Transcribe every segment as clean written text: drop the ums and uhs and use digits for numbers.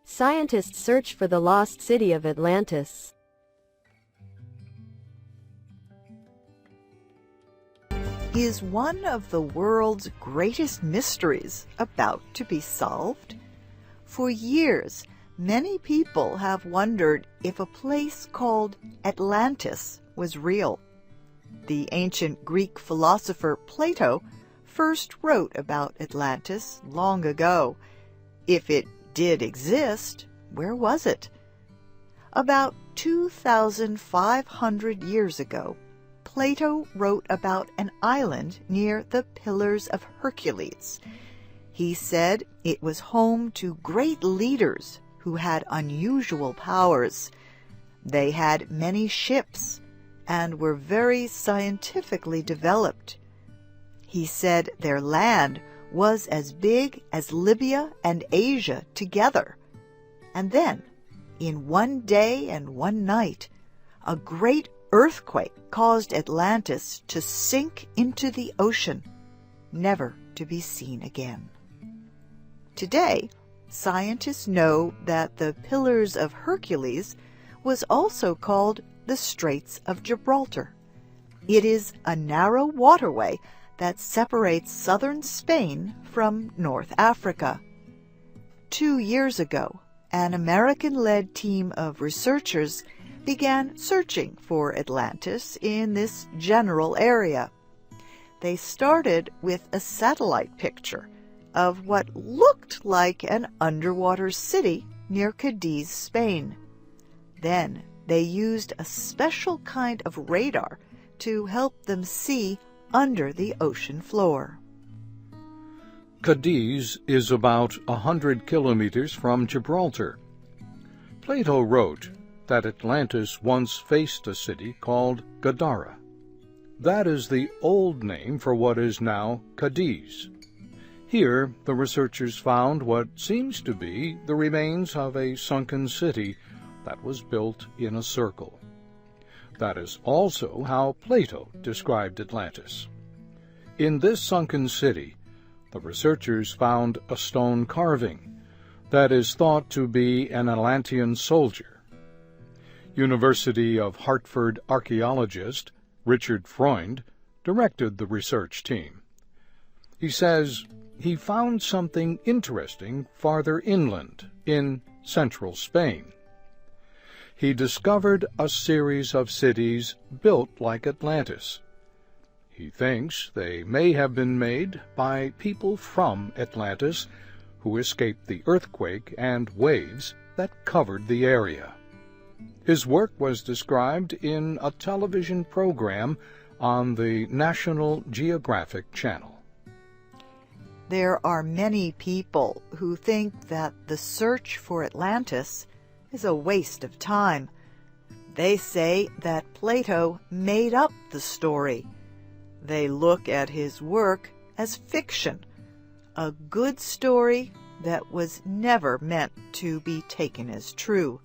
Scientists search for the lost city of Atlantis. Is one of the world's greatest mysteries about to be solved? For years, many people have wondered if a place called Atlantis was real. The ancient Greek philosopher Plato first wrote about Atlantis long ago. If it did exist, where was it? About 2,500 years ago, Plato wrote about an island near the Pillars of Hercules. He said it was home to great leaders who had unusual powers. They had many ships and were very scientifically developed. He said their land was as big as Libya and Asia together. And then, in one day and one night, a great earthquake caused Atlantis to sink into the ocean, never to be seen again. Today, scientists know that the Pillars of Hercules was also called the Straits of Gibraltar. It is a narrow waterway that separates southern Spain from North Africa. 2 years ago, an American-led team of researchers began searching for Atlantis in this general area. They started with a satellite picture of what looked like an underwater city near Cadiz, Spain. Then they used a special kind of radar to help them see under the ocean floor. Cadiz is about 100 kilometers from Gibraltar. Plato wrote that Atlantis once faced a city called Gadara. That is the old name for what is now Cadiz. Here, the researchers found what seems to be the remains of a sunken city that was built in a circle. That is also how Plato described Atlantis. In this sunken city, the researchers found a stone carving that is thought to be an Atlantean soldier. University of Hartford archaeologist Richard Freund directed the research team. He says he found something interesting farther inland, in central Spain. He discovered a series of cities built like Atlantis. He thinks they may have been made by people from Atlantis who escaped the earthquake and waves that covered the area. His work was described in a television program on the National Geographic Channel. There are many people who think that the search for Atlantis is a waste of time. They say that Plato made up the story. They look at his work as fiction, a good story that was never meant to be taken as true.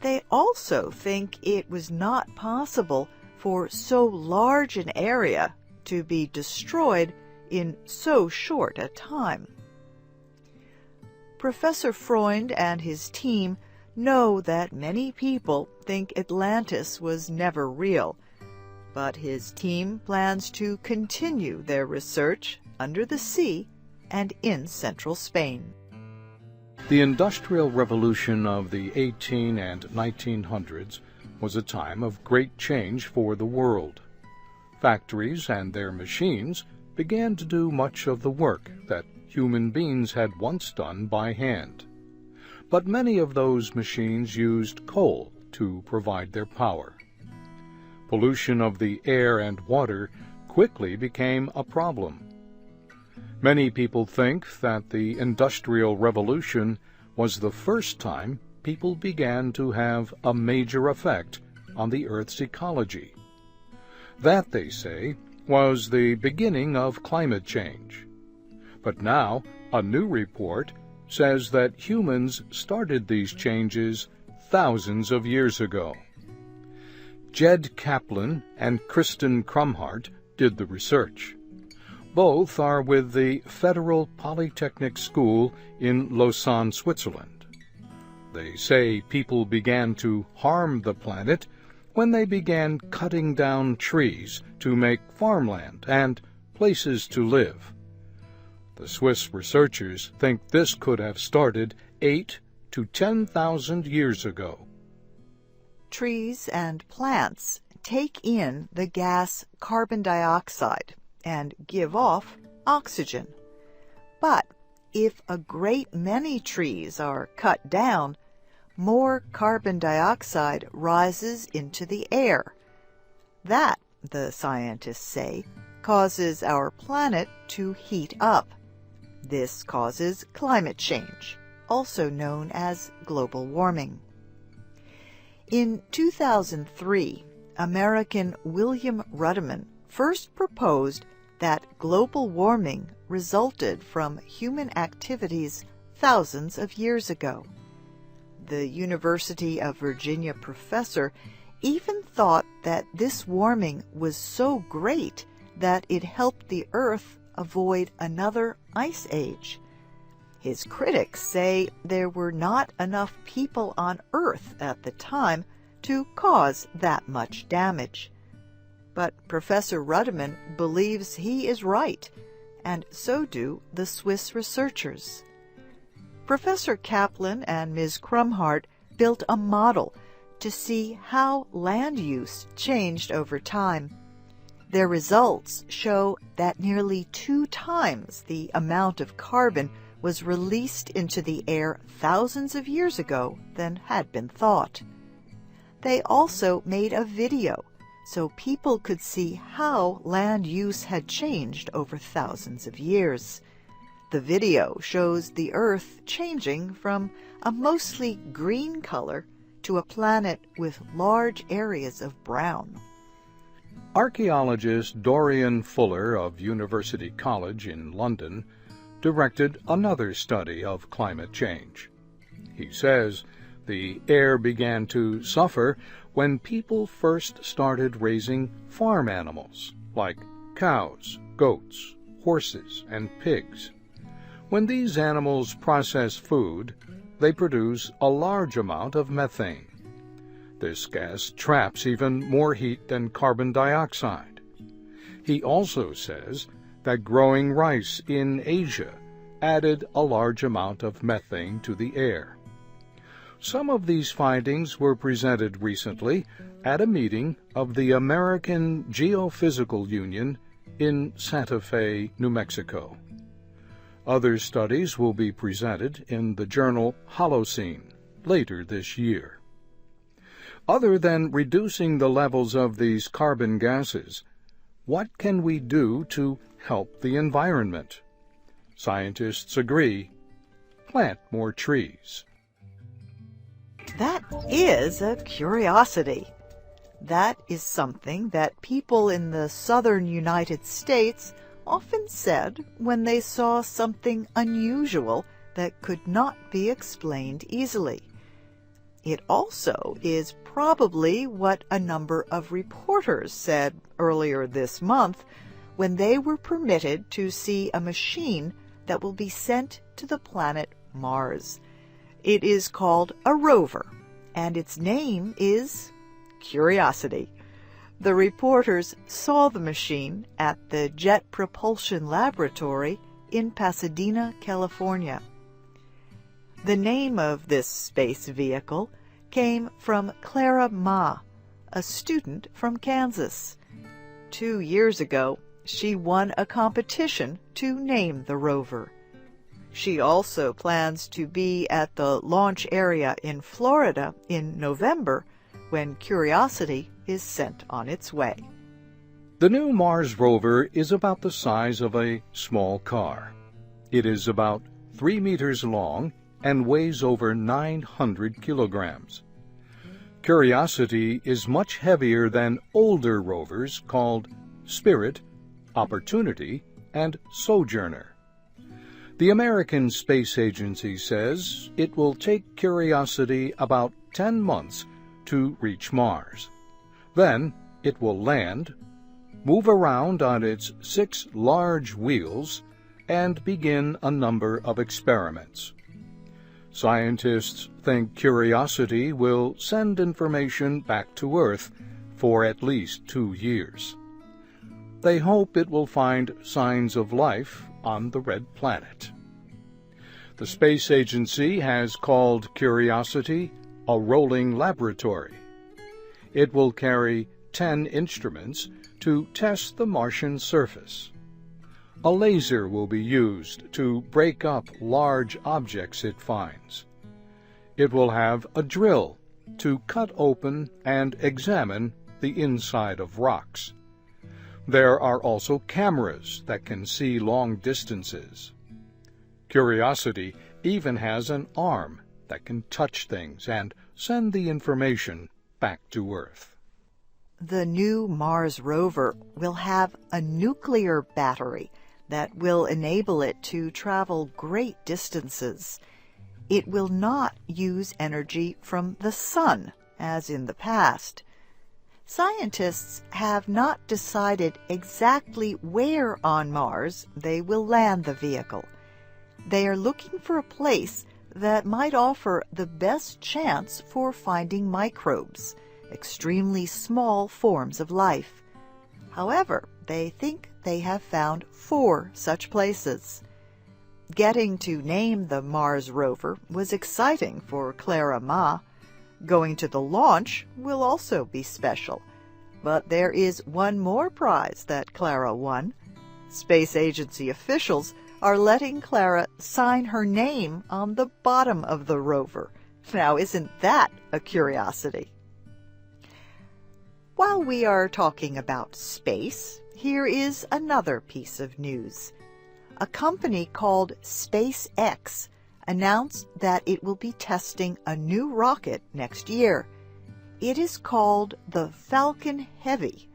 They also think it was not possible for so large an area to be destroyed in so short a time. Professor Freund and his team know that many people think Atlantis was never real, but his team plans to continue their research under the sea and in central Spain. The Industrial Revolution of the 18 and 1900s was a time of great change for the world. Factories and their machines began to do much of the work that human beings had once done by hand. But many of those machines used coal to provide their power. Pollution of the air and water quickly became a problem. Many people think that the Industrial Revolution was the first time people began to have a major effect on the Earth's ecology. That, they say, was the beginning of climate change. But now, a new report says that humans started these changes thousands of years ago. Jed Kaplan and Kristen Krumhart did the research. Both are with the Federal Polytechnic School in Lausanne, Switzerland. They say people began to harm the planet when they began cutting down trees to make farmland and places to live. The Swiss researchers think this could have started 8,000 to 10,000 years ago. Trees and plants take in the gas carbon dioxide and give off oxygen. But if a great many trees are cut down, more carbon dioxide rises into the air. That, the scientists say, causes our planet to heat up. This causes climate change, also known as global warming. In 2003, American William Rudiman first proposed that global warming resulted from human activities thousands of years ago. The University of Virginia professor even thought that this warming was so great that it helped the Earth avoid another ice age. His critics say there were not enough people on Earth at the time to cause that much damage. But Professor Rudiman believes he is right, and so do the Swiss researchers. Professor Kaplan and Ms. Krumhart built a model to see how land use changed over time. Their results show that nearly 2 times the amount of carbon was released into the air thousands of years ago than had been thought. They also made a video so people could see how land use had changed over thousands of years. The video shows the Earth changing from a mostly green color to a planet with large areas of brown. Archaeologist Dorian Fuller of University College in London directed another study of climate change. He says the air began to suffer when people first started raising farm animals like cows, goats, horses, and pigs. When these animals process food, they produce a large amount of methane. This gas traps even more heat than carbon dioxide. He also says that growing rice in Asia added a large amount of methane to the air. Some of these findings were presented recently at a meeting of the American Geophysical Union in Santa Fe, New Mexico. Other studies will be presented in the journal Holocene later this year. Other than reducing the levels of these carbon gases, what can we do to help the environment? Scientists agree: plant more trees. That is a curiosity. That is something that people in the southern United States often said when they saw something unusual that could not be explained easily. It also is probably what a number of reporters said earlier this month when they were permitted to see a machine that will be sent to the planet Mars. It is called a rover, and its name is Curiosity. The reporters saw the machine at the Jet Propulsion Laboratory in Pasadena, California. The name of this space vehicle came from Clara Ma, a student from Kansas. 2 years ago, she won a competition to name the rover. She also plans to be at the launch area in Florida in November when Curiosity is sent on its way. The new Mars rover is about the size of a small car. It is about 3 meters long and weighs over 900 kilograms. Curiosity is much heavier than older rovers called Spirit, Opportunity, and Sojourner. The American Space Agency says it will take Curiosity about 10 months to reach Mars. Then it will land, move around on its 6 large wheels, and begin a number of experiments. Scientists think Curiosity will send information back to Earth for at least 2 years. They hope it will find signs of life on the red planet. The space agency has called Curiosity a rolling laboratory. It will carry 10 instruments to test the Martian surface. A laser will be used to break up large objects it finds. It will have a drill to cut open and examine the inside of rocks. There are also cameras that can see long distances. Curiosity even has an arm that can touch things and send the information back to Earth. The new Mars rover will have a nuclear battery that will enable it to travel great distances. It will not use energy from the sun, as in the past. Scientists have not decided exactly where on Mars they will land the vehicle. They are looking for a place that might offer the best chance for finding microbes, extremely small forms of life. However, they think they have found 4 such places. Getting to name the Mars rover was exciting for Clara Ma. Going to the launch will also be special. But there is one more prize that Clara won. Space agency officials are letting Clara sign her name on the bottom of the rover. Now, isn't that a curiosity? While we are talking about space, here is another piece of news. A company called SpaceX announced that it will be testing a new rocket next year. It is called the Falcon Heavy.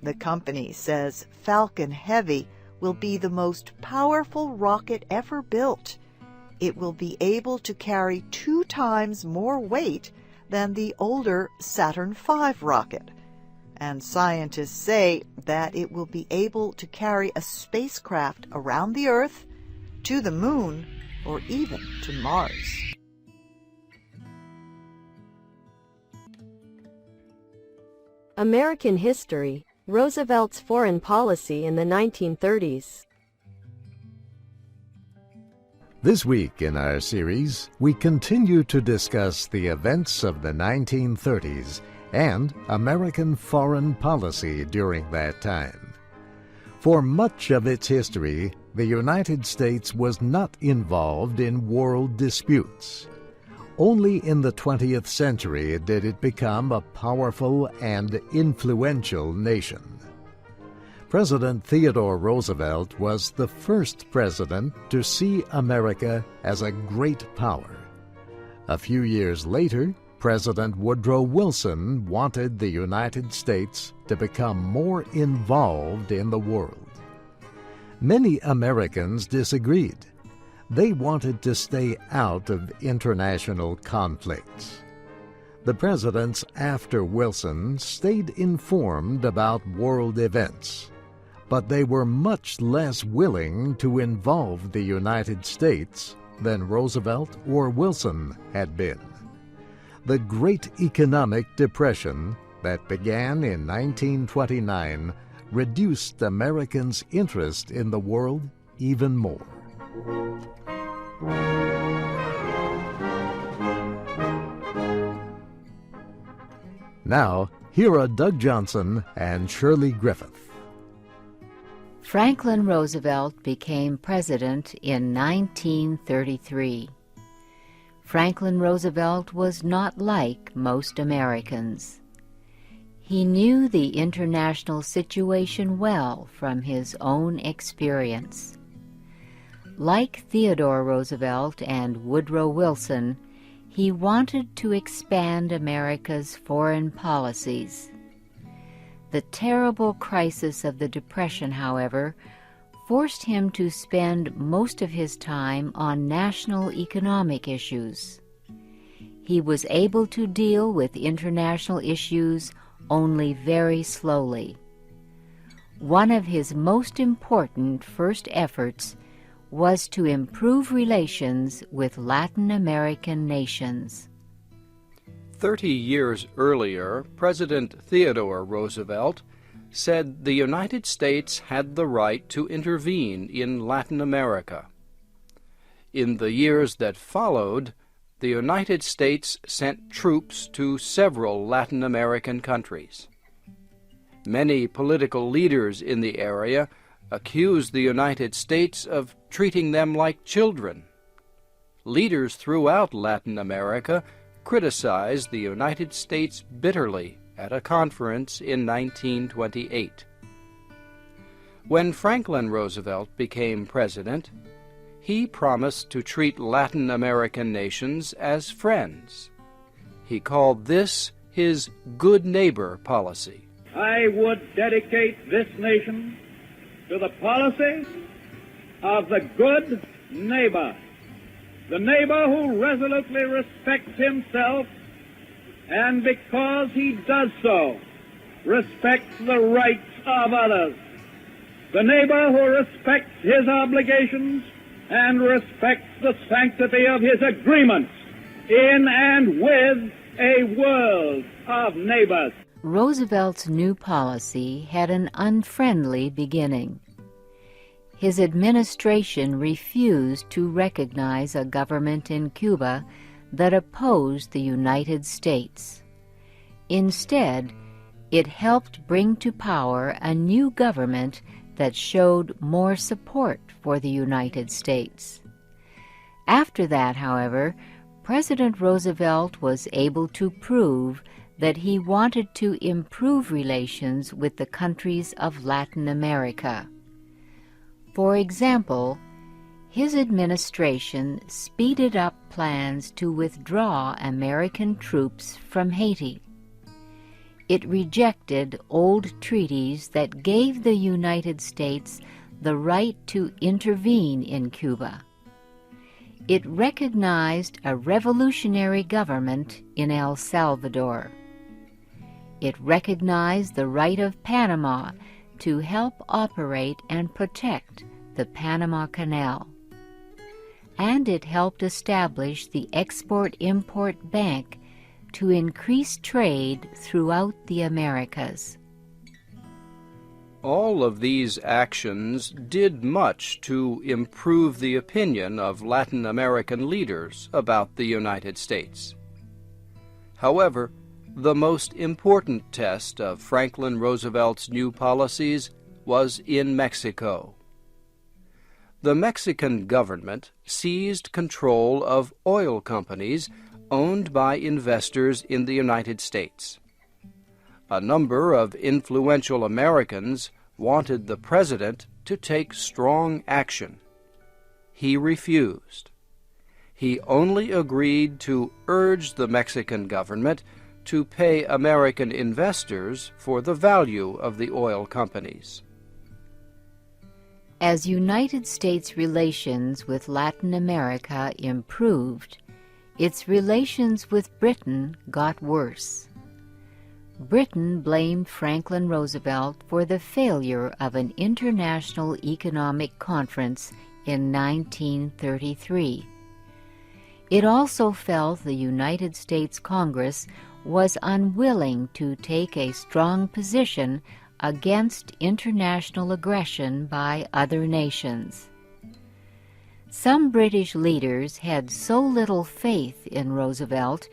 The company says Falcon Heavy will be the most powerful rocket ever built. It will be able to carry 2 times more weight than the older Saturn V rocket. And scientists say that it will be able to carry a spacecraft around the Earth, to the Moon, or even to Mars. American history, Roosevelt's foreign policy in the 1930s. This week in our series, we continue to discuss the events of the 1930s and American foreign policy during that time. For much of its history, the United States was not involved in world disputes. Only in the 20th century did it become a powerful and influential nation. President Theodore Roosevelt was the first president to see America as a great power. A few years later, President Woodrow Wilson wanted the United States to become more involved in the world. Many Americans disagreed. They wanted to stay out of international conflicts. The presidents after Wilson stayed informed about world events, but they were much less willing to involve the United States than Roosevelt or Wilson had been. The Great Economic Depression that began in 1929 reduced Americans' interest in the world even more. Now, here are Doug Johnson and Shirley Griffith. Franklin Roosevelt became president in 1933. Franklin Roosevelt was not like most Americans. He knew the international situation well from his own experience. Like Theodore Roosevelt and Woodrow Wilson, he wanted to expand America's foreign policies. The terrible crisis of the Depression, however, forced him to spend most of his time on national economic issues. he was able to deal with international issues only very slowly. One of his most important first efforts was to improve relations with Latin American nations. 30 years earlier, President Theodore Roosevelt said the United States had the right to intervene in Latin America. In the years that followed, the United States sent troops to several Latin American countries. Many political leaders in the area accused the United States of treating them like children. Leaders throughout Latin America criticized the United States bitterly at a conference in 1928. When Franklin Roosevelt became president, he promised to treat Latin American nations as friends. He called this his good neighbor policy. I would dedicate this nation to the policy of the good neighbor, the neighbor who resolutely respects himself and because he does so, respects the rights of others, the neighbor who respects his obligations and respects the sanctity of his agreements in and with a world of neighbors. Roosevelt's new policy had an unfriendly beginning. His administration refused to recognize a government in Cuba that opposed the United States. Instead, it helped bring to power a new government that showed more support for the United States. After that, however, President Roosevelt was able to prove that he wanted to improve relations with the countries of Latin America. For example, his administration speeded up plans to withdraw American troops from Haiti. It rejected old treaties that gave the United States the right to intervene in Cuba. It recognized a revolutionary government in El Salvador. It recognized the right of Panama to help operate and protect the Panama Canal. And it helped establish the Export-Import Bank to increase trade throughout the Americas. All of these actions did much to improve the opinion of Latin American leaders about the United States. However, the most important test of Franklin Roosevelt's new policies was in Mexico. The Mexican government seized control of oil companies owned by investors in the United States. A number of influential Americans wanted the president to take strong action. He refused. He only agreed to urge the Mexican government to pay American investors for the value of the oil companies. As United States relations with Latin America improved, its relations with Britain got worse. Britain blamed Franklin Roosevelt for the failure of an international economic conference in 1933. It also felt the United States Congress was unwilling to take a strong position against international aggression by other nations. Some British leaders had so little faith in Roosevelt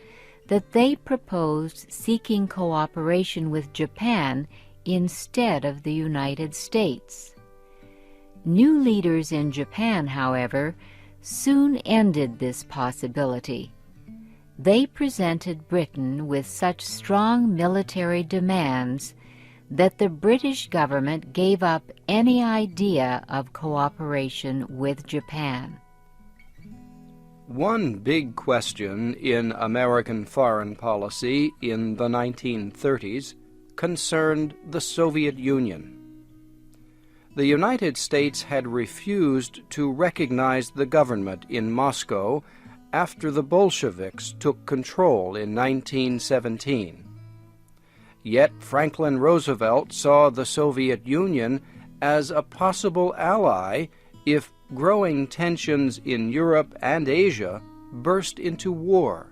that they proposed seeking cooperation with Japan instead of the United States. New leaders in Japan, however, soon ended this possibility. They presented Britain with such strong military demands that the British government gave up any idea of cooperation with Japan. One big question in American foreign policy in the 1930s concerned the Soviet Union. The United States had refused to recognize the government in Moscow after the Bolsheviks took control in 1917. Yet Franklin Roosevelt saw the Soviet Union as a possible ally if growing tensions in Europe and Asia burst into war.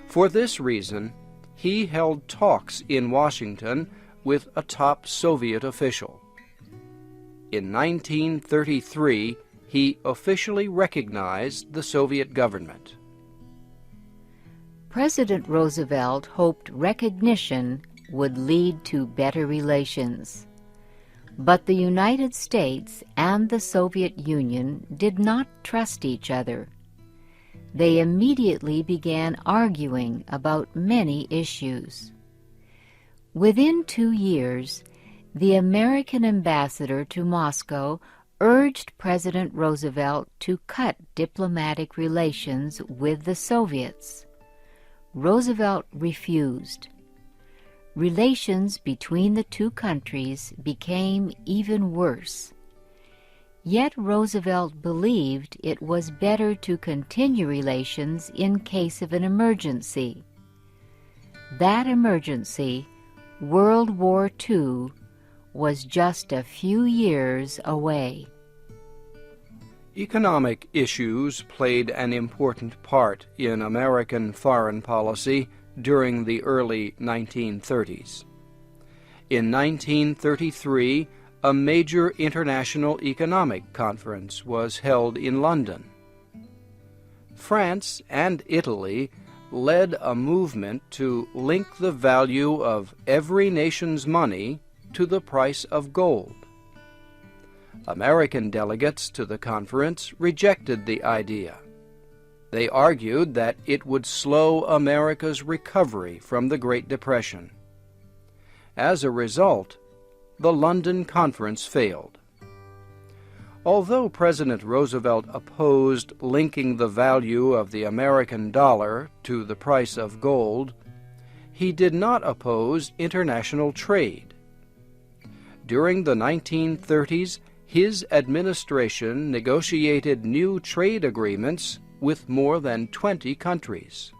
For this reason, he held talks in Washington with a top Soviet official. In 1933, he officially recognized the Soviet government. President Roosevelt hoped recognition would lead to better relations. But the United States and the Soviet Union did not trust each other. They immediately began arguing about many issues. Within 2 years, the American ambassador to Moscow urged President Roosevelt to cut diplomatic relations with the Soviets. Roosevelt refused. Relations between the two countries became even worse. Yet Roosevelt believed it was better to continue relations in case of an emergency. That emergency, World War II, was just a few years away. Economic issues played an important part in American foreign policy during the early 1930s. In 1933, a major international economic conference was held in London. France and Italy led a movement to link the value of every nation's money to the price of gold. American delegates to the conference rejected the idea. They argued that it would slow America's recovery from the Great Depression. As a result, the London Conference failed. Although President Roosevelt opposed linking the value of the American dollar to the price of gold, he did not oppose international trade. During the 1930s, his administration negotiated new trade agreements with more than 20 countries.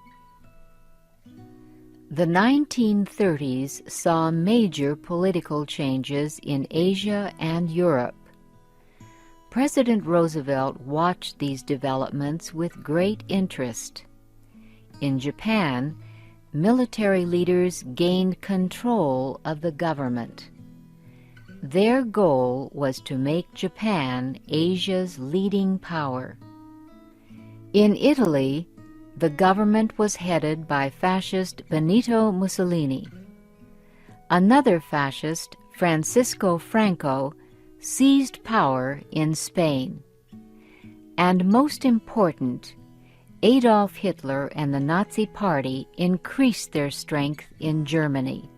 The 1930s saw major political changes in Asia and Europe. President Roosevelt watched these developments with great interest. In Japan, military leaders gained control of the government. Their goal was to make Japan Asia's leading power. In Italy, the government was headed by fascist Benito Mussolini. Another fascist, Francisco Franco, seized power in Spain. And most important, Adolf Hitler and the Nazi Party increased their strength in Germany.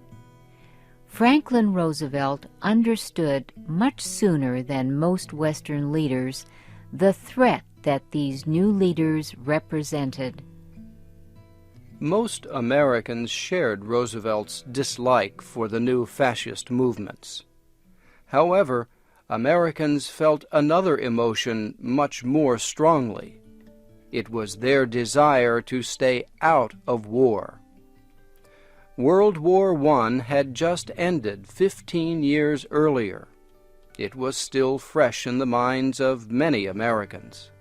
Franklin Roosevelt understood much sooner than most Western leaders the threat that these new leaders represented. Most Americans shared Roosevelt's dislike for the new fascist movements. However, Americans felt another emotion much more strongly. It was their desire to stay out of war. World War I had just ended 15 years earlier. It was still fresh in the minds of many Americans.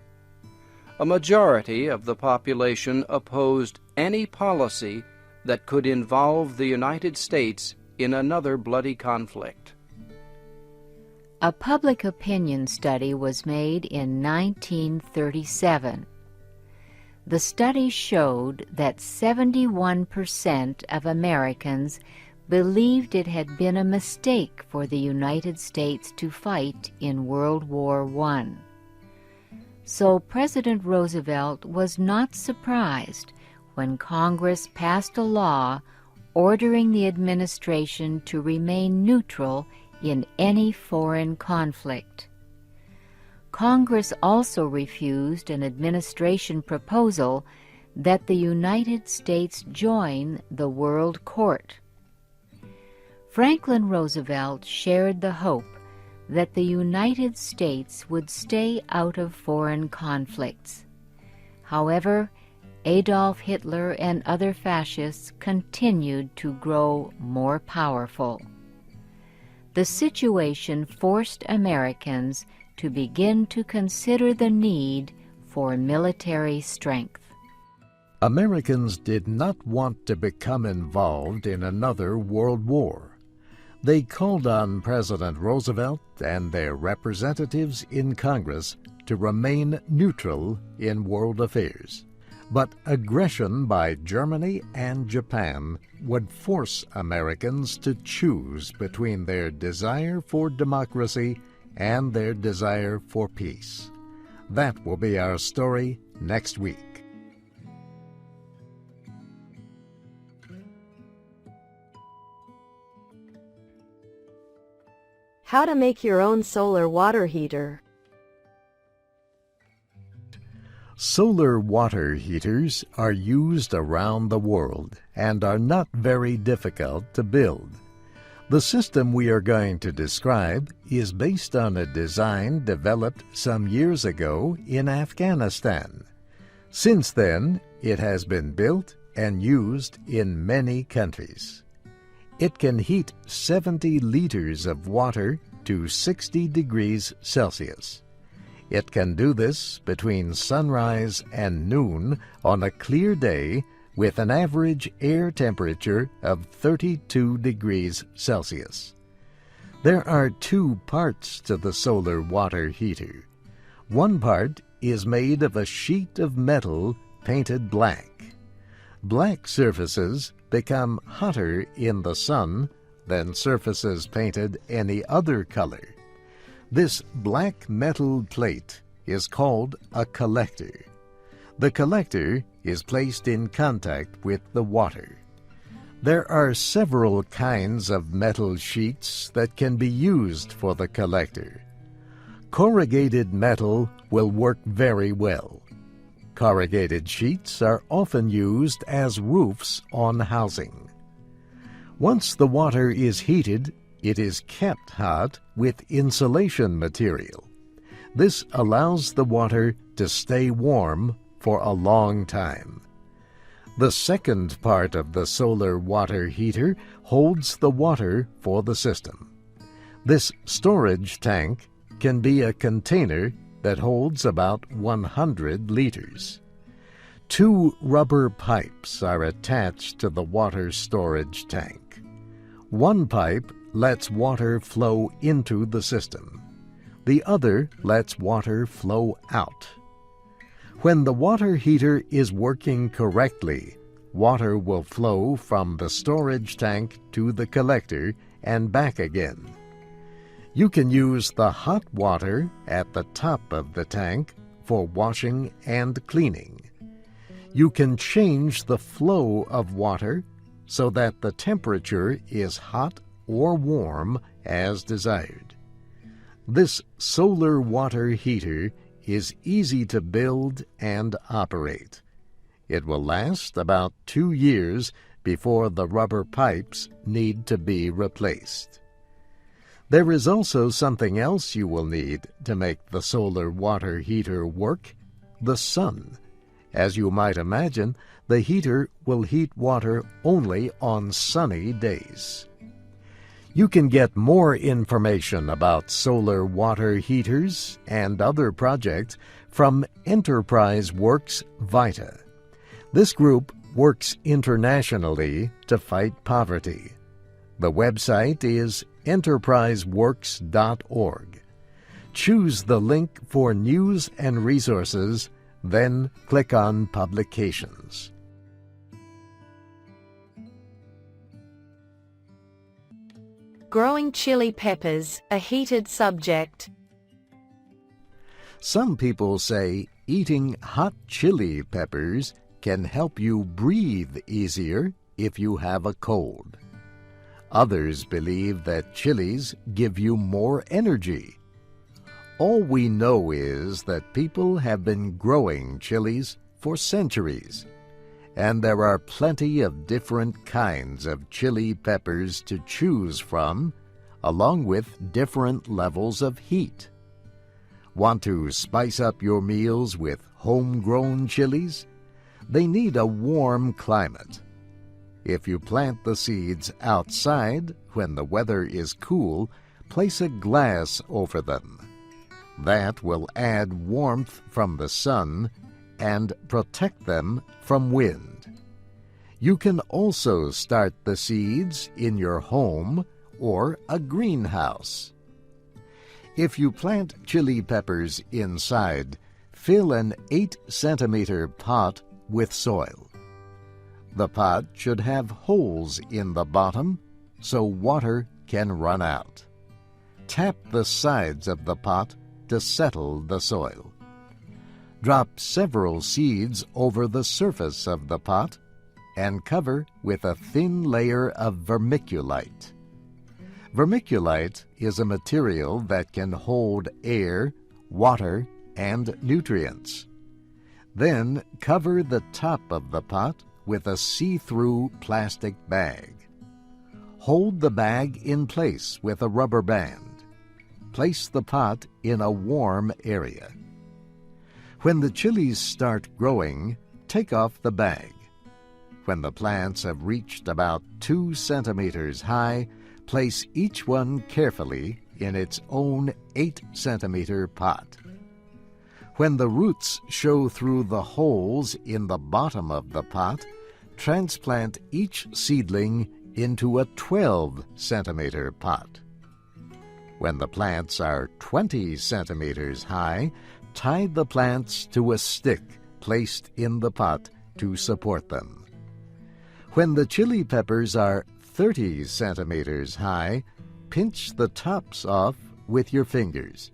A majority of the population opposed any policy that could involve the United States in another bloody conflict. A public opinion study was made in 1937. The study showed that 71% of Americans believed it had been a mistake for the United States to fight in World War I. So President Roosevelt was not surprised when Congress passed a law ordering the administration to remain neutral in any foreign conflict. Congress also refused an administration proposal that the United States join the World Court. Franklin Roosevelt shared the hope that the United States would stay out of foreign conflicts. However, Adolf Hitler and other fascists continued to grow more powerful. The situation forced Americans to begin to consider the need for military strength. Americans did not want to become involved in another world war. They called on President Roosevelt and their representatives in Congress to remain neutral in world affairs. But aggression by Germany and Japan would force Americans to choose between their desire for democracy and their desire for peace. That will be our story next week. How to make your own solar water heater. Solar water heaters are used around the world and are not very difficult to build. The system we are going to describe is based on a design developed some years ago in Afghanistan. Since then, it has been built and used in many countries. It can heat 70 liters of water to 60 degrees Celsius. It can do this between sunrise and noon on a clear day with an average air temperature of 32 degrees Celsius. There are two parts to the solar water heater. One part is made of a sheet of metal painted black. Black surfaces become hotter in the sun than surfaces painted any other color. This black metal plate is called a collector. The collector is placed in contact with the water. There are several kinds of metal sheets that can be used for the collector. Corrugated metal will work very well. Corrugated sheets are often used as roofs on housing. Once the water is heated, it is kept hot with insulation material. This allows the water to stay warm for a long time. The second part of the solar water heater holds the water for the system. This storage tank can be a container that holds about 100 liters. Two rubber pipes are attached to the water storage tank. One pipe lets water flow into the system. The other lets water flow out. When the water heater is working correctly, water will flow from the storage tank to the collector and back again. You can use the hot water at the top of the tank for washing and cleaning. You can change the flow of water so that the temperature is hot or warm as desired. This solar water heater is easy to build and operate. It will last about 2 years before the rubber pipes need to be replaced. There is also something else you will need to make the solar water heater work: the sun. As you might imagine, the heater will heat water only on sunny days. You can get more information about solar water heaters and other projects from Enterprise Works Vita. This group works internationally to fight poverty. The website is enterpriseworks.org. Choose the link for news and resources, then click on Publications. Growing chili peppers, a heated subject. Some people say eating hot chili peppers can help you breathe easier if you have a cold. Others believe that chilies give you more energy. All we know is that people have been growing chilies for centuries, and there are plenty of different kinds of chili peppers to choose from, along with different levels of heat. Want to spice up your meals with homegrown chilies? They need a warm climate. If you plant the seeds outside when the weather is cool, place a glass over them. That will add warmth from the sun and protect them from wind. You can also start the seeds in your home or a greenhouse. If you plant chili peppers inside, fill an 8-centimeter pot with soil. The pot should have holes in the bottom so water can run out. Tap the sides of the pot to settle the soil. Drop several seeds over the surface of the pot and cover with a thin layer of vermiculite. Vermiculite is a material that can hold air, water, and nutrients. Then cover the top of the pot with a see-through plastic bag. Hold the bag in place with a rubber band. Place the pot in a warm area. When the chilies start growing, take off the bag. When the plants have reached about 2 centimeters high, place each one carefully in its own 8-centimeter pot. When the roots show through the holes in the bottom of the pot, transplant each seedling into a 12-centimeter pot. When the plants are 20 centimeters high, tie the plants to a stick placed in the pot to support them. When the chili peppers are 30 centimeters high, pinch the tops off with your fingers.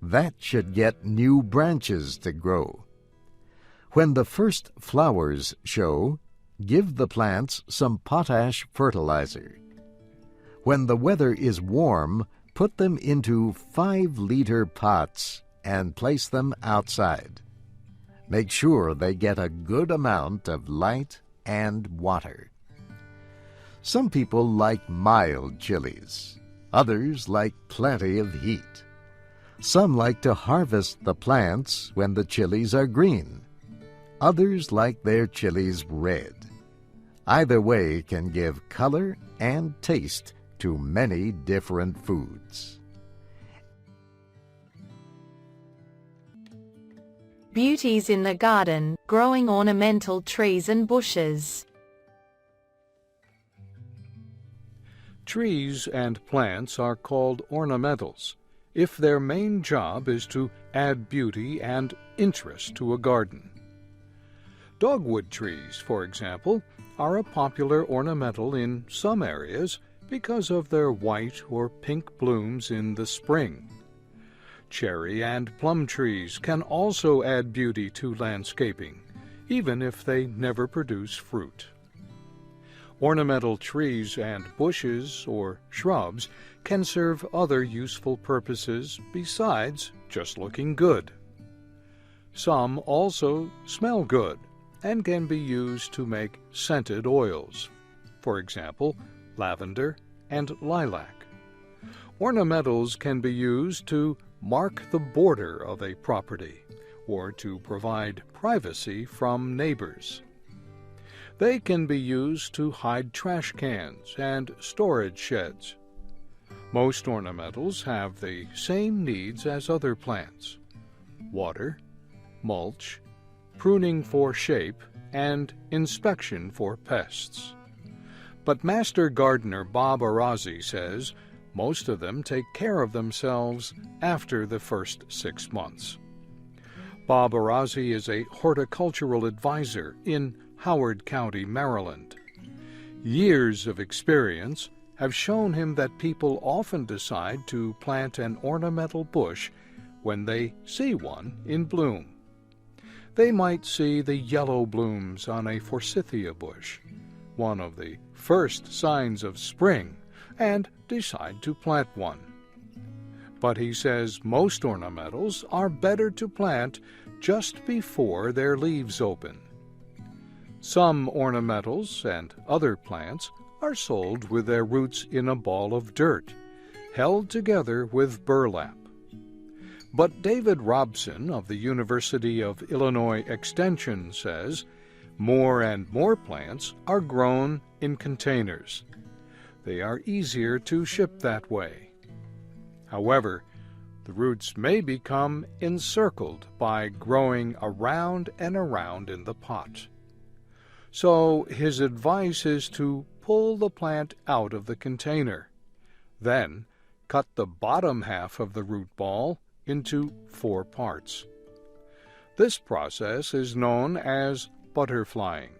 That should get new branches to grow. When the first flowers show, give the plants some potash fertilizer. When the weather is warm, put them into 5-liter pots and place them outside. Make sure they get a good amount of light and water. Some people like mild chilies. Others like plenty of heat. Some like to harvest the plants when the chilies are green. Others like their chilies red. Either way can give color and taste to many different foods. Beauties in the garden, growing ornamental trees and bushes. Trees and plants are called ornamentals if their main job is to add beauty and interest to a garden. Dogwood trees, for example, are a popular ornamental in some areas because of their white or pink blooms in the spring. Cherry and plum trees can also add beauty to landscaping, even if they never produce fruit. Ornamental trees and bushes or shrubs can serve other useful purposes besides just looking good. Some also smell good and can be used to make scented oils, for example, lavender and lilac. Ornamentals can be used to mark the border of a property or to provide privacy from neighbors. They can be used to hide trash cans and storage sheds. Most ornamentals have the same needs as other plants: water, mulch, pruning for shape, and inspection for pests. But Master Gardener Bob Arazi says most of them take care of themselves after the first 6 months. Bob Arazi is a horticultural advisor in Howard County, Maryland. Years of experience have shown him that people often decide to plant an ornamental bush when they see one in bloom. They might see the yellow blooms on a forsythia bush, one of the first signs of spring, and decide to plant one. But he says most ornamentals are better to plant just before their leaves open. Some ornamentals and other plants are sold with their roots in a ball of dirt, held together with burlap. But David Robson of the University of Illinois Extension says more and more plants are grown in containers. They are easier to ship that way. However, the roots may become encircled by growing around and around in the pot. So his advice is to pull the plant out of the container. Then cut the bottom half of the root ball into 4 parts. This process is known as butterflying.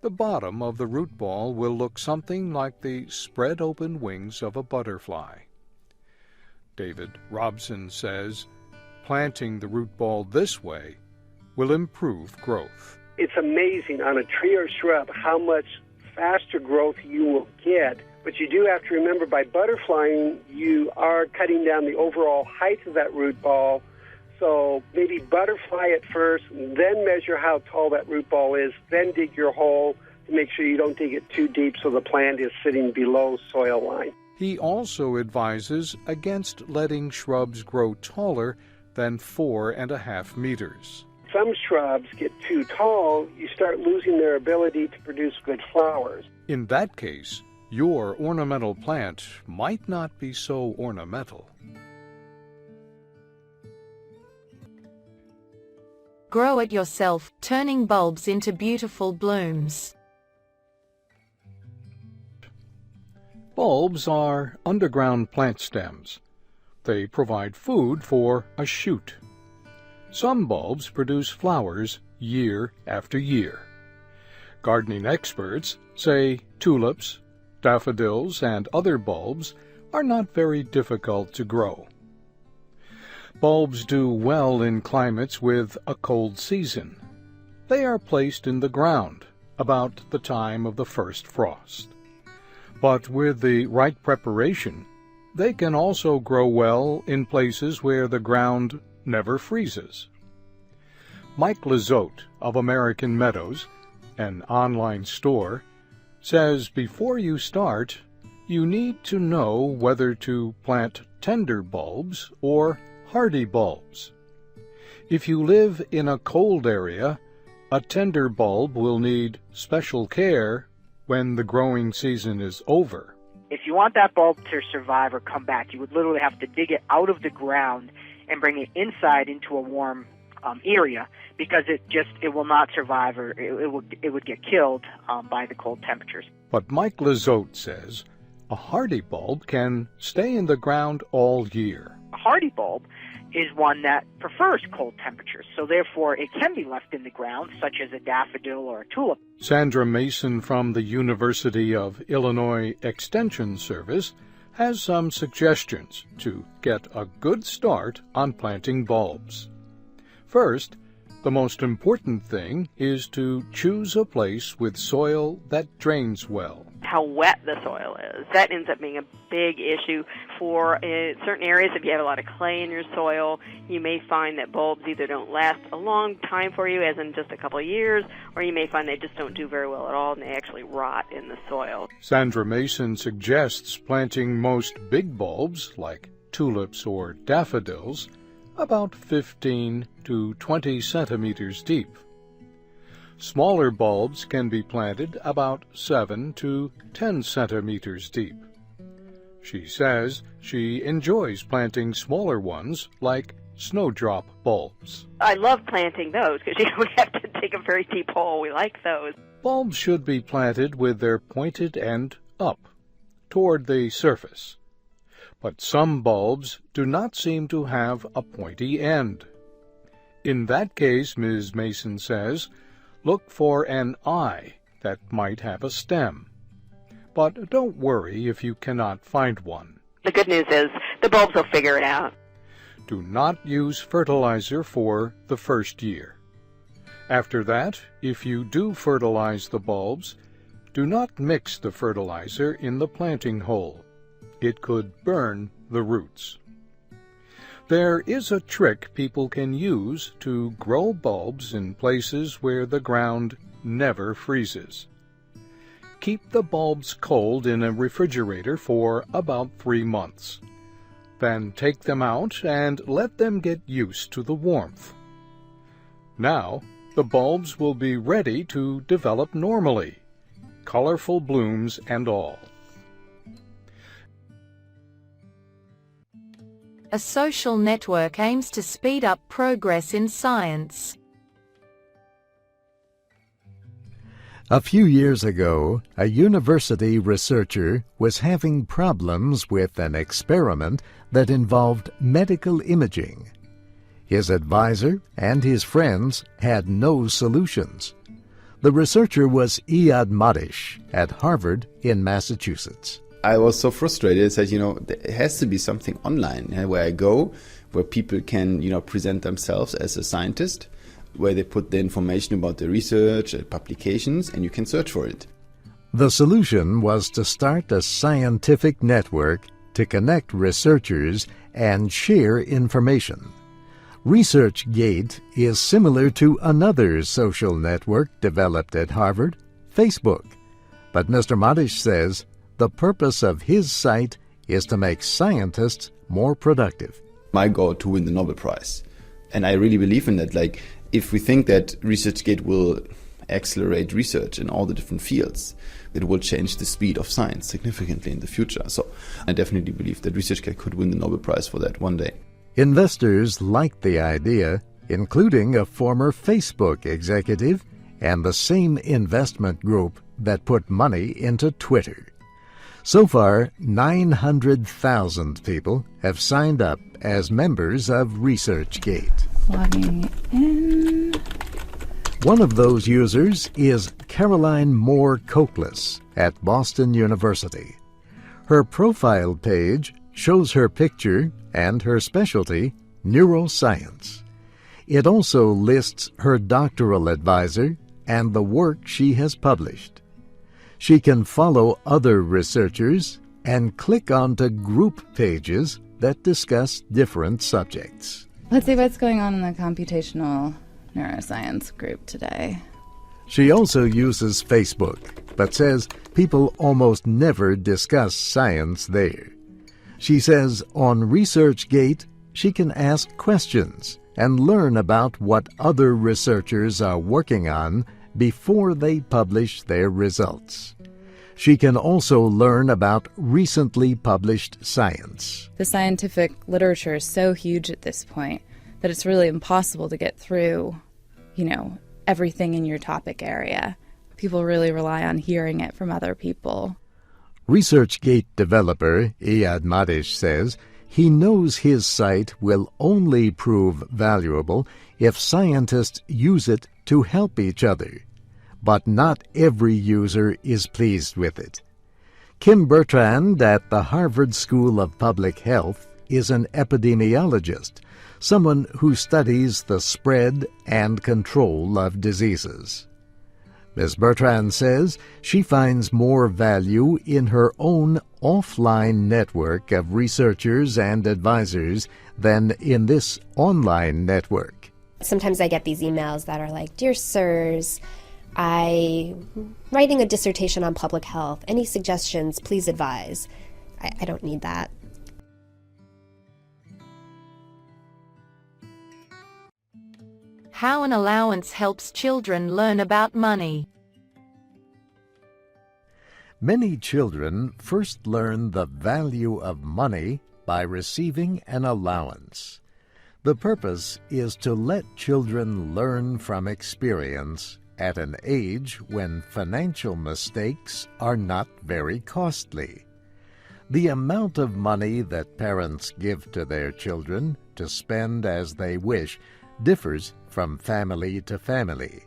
The bottom of the root ball will look something like the spread open wings of a butterfly. David Robson says planting the root ball this way will improve growth. It's amazing on a tree or shrub how much faster growth you will get, but you do have to remember by butterflying you are cutting down the overall height of that root ball. So maybe butterfly it first, then measure how tall that root ball is, then dig your hole to make sure you don't dig it too deep so the plant is sitting below soil line. He also advises against letting shrubs grow taller than 4.5 meters. Some shrubs get too tall, you start losing their ability to produce good flowers. In that case, your ornamental plant might not be so ornamental. Grow it yourself, turning bulbs into beautiful blooms. Bulbs are underground plant stems. They provide food for a shoot. Some bulbs produce flowers year after year. Gardening experts say tulips, daffodils, and other bulbs are not very difficult to grow. Bulbs do well in climates with a cold season. They are placed in the ground about the time of the first frost. But with the right preparation, they can also grow well in places where the ground never freezes. Mike Lizotte of American Meadows, an online store, says before you start, you need to know whether to plant tender bulbs or hardy bulbs. If you live in a cold area, a tender bulb will need special care when the growing season is over. If you want that bulb to survive or come back, you would literally have to dig it out of the ground and bring it inside into a warm area, because it will not survive, or it would get killed by the cold temperatures. But Mike Lizotte says a hardy bulb can stay in the ground all year. A hardy bulb is one that prefers cold temperatures, so therefore it can be left in the ground, such as a daffodil or a tulip. Sandra Mason from the University of Illinois Extension Service has some suggestions to get a good start on planting bulbs. First, the most important thing is to choose a place with soil that drains well. How wet the soil is. That ends up being a big issue for certain areas. If you have a lot of clay in your soil, you may find that bulbs either don't last a long time for you, as in just a couple of years, or you may find they just don't do very well at all and they actually rot in the soil. Sandra Mason suggests planting most big bulbs, like tulips or daffodils, about 15 to 20 centimeters deep. Smaller bulbs can be planted about 7 to 10 centimeters deep. She says she enjoys planting smaller ones like snowdrop bulbs. I love planting those because you don't have to dig a very deep hole. We like those. Bulbs should be planted with their pointed end up, toward the surface. But some bulbs do not seem to have a pointy end. In that case, Ms. Mason says, look for an eye that might have a stem. But don't worry if you cannot find one. The good news is the bulbs will figure it out. Do not use fertilizer for the first year. After that, if you do fertilize the bulbs, do not mix the fertilizer in the planting hole. It could burn the roots. There is a trick people can use to grow bulbs in places where the ground never freezes. Keep the bulbs cold in a refrigerator for about 3 months. Then take them out and let them get used to the warmth. Now, the bulbs will be ready to develop normally, colorful blooms and all. A social network aims to speed up progress in science. A few years ago, a university researcher was having problems with an experiment that involved medical imaging. His advisor and his friends had no solutions. The researcher was Iyad Madish at Harvard in Massachusetts. I was so frustrated. I said, there has to be something online where I go, where people can, present themselves as a scientist, where they put the information about the research, publications, and you can search for it. The solution was to start a scientific network to connect researchers and share information. ResearchGate is similar to another social network developed at Harvard, Facebook. But Mr. Madish says the purpose of his site is to make scientists more productive. My goal to win the Nobel Prize. And I really believe in that. If we think that ResearchGate will accelerate research in all the different fields, it will change the speed of science significantly in the future. So I definitely believe that ResearchGate could win the Nobel Prize for that one day. Investors liked the idea, including a former Facebook executive and the same investment group that put money into Twitter. So far, 900,000 people have signed up as members of ResearchGate. Logging in. One of those users is Caroline Moore Coakless at Boston University. Her profile page shows her picture and her specialty, neuroscience. It also lists her doctoral advisor and the work she has published. She can follow other researchers and click onto group pages that discuss different subjects. Let's see what's going on in the computational neuroscience group today. She also uses Facebook, but says people almost never discuss science there. She says on ResearchGate, she can ask questions and learn about what other researchers are working on before they publish their results. She can also learn about recently published science. The scientific literature is so huge at this point that it's really impossible to get through, everything in your topic area. People really rely on hearing it from other people. ResearchGate developer Iyad Madish says he knows his site will only prove valuable if scientists use it to help each other. But not every user is pleased with it. Kim Bertrand at the Harvard School of Public Health is an epidemiologist, someone who studies the spread and control of diseases. Ms. Bertrand says she finds more value in her own offline network of researchers and advisors than in this online network. Sometimes I get these emails that are like, "Dear Sirs, I'm writing a dissertation on public health. Any suggestions, please advise." I don't need that. How an allowance helps children learn about money. Many children first learn the value of money by receiving an allowance. The purpose is to let children learn from experience at an age when financial mistakes are not very costly. The amount of money that parents give to their children to spend as they wish differs from family to family.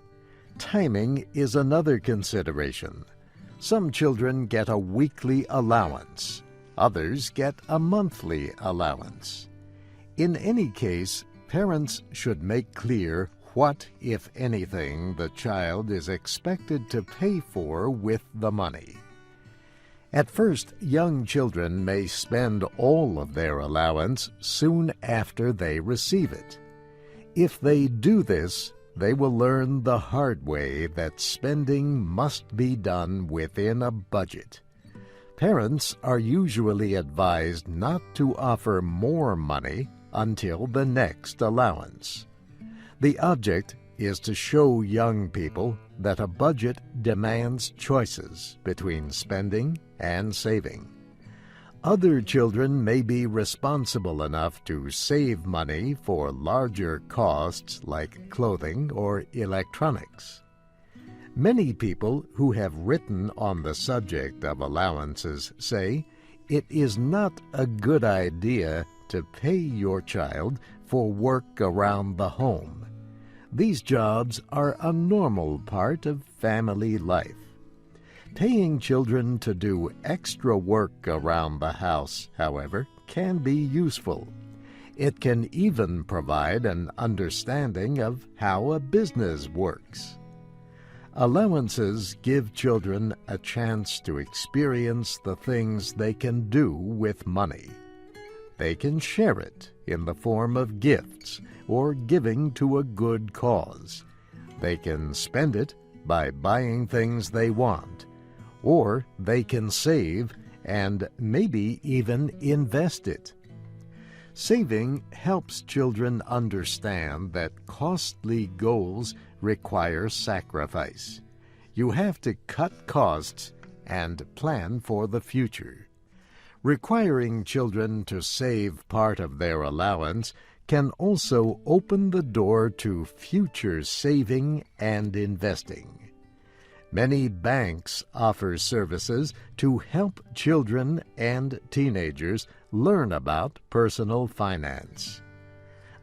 Timing is another consideration. Some children get a weekly allowance. Others get a monthly allowance. In any case, parents should make clear what, if anything, the child is expected to pay for with the money. At first, young children may spend all of their allowance soon after they receive it. If they do this, they will learn the hard way that spending must be done within a budget. Parents are usually advised not to offer more money until the next allowance. The object is to show young people that a budget demands choices between spending and saving. Other children may be responsible enough to save money for larger costs like clothing or electronics. Many people who have written on the subject of allowances say it is not a good idea to pay your child for work around the home. These jobs are a normal part of family life. Paying children to do extra work around the house, however, can be useful. It can even provide an understanding of how a business works. Allowances give children a chance to experience the things they can do with money. They can share it in the form of gifts or giving to a good cause. They can spend it by buying things they want, or they can save and maybe even invest it. Saving helps children understand that costly goals require sacrifice. You have to cut costs and plan for the future. Requiring children to save part of their allowance can also open the door to future saving and investing. Many banks offer services to help children and teenagers learn about personal finance.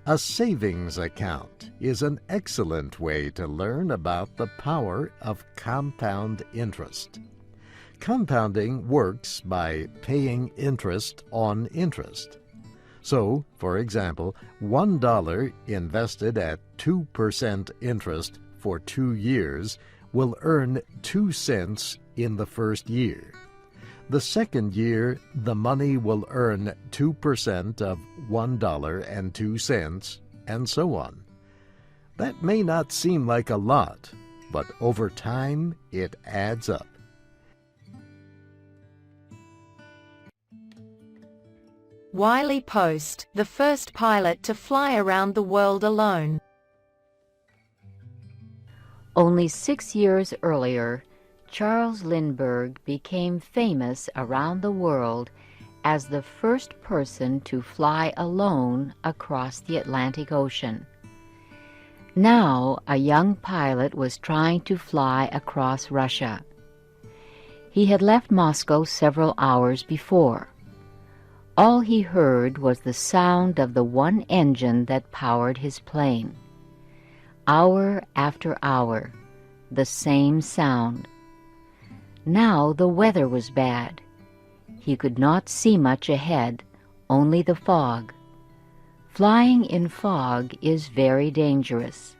A savings account is an excellent way to learn about the power of compound interest. Compounding works by paying interest on interest. So, for example, $1 invested at 2% interest for 2 years will earn 2 cents in the first year. The second year, the money will earn 2% of $1.02, and so on. That may not seem like a lot, but over time it adds up. Wiley Post, the first pilot to fly around the world alone. Only 6 years earlier, Charles Lindbergh became famous around the world as the first person to fly alone across the Atlantic Ocean. Now, a young pilot was trying to fly across Russia. He had left Moscow several hours before. All he heard was the sound of the one engine that powered his plane. Hour after hour, the same sound. Now the weather was bad. He could not see much ahead, only the fog. Flying in fog is very dangerous.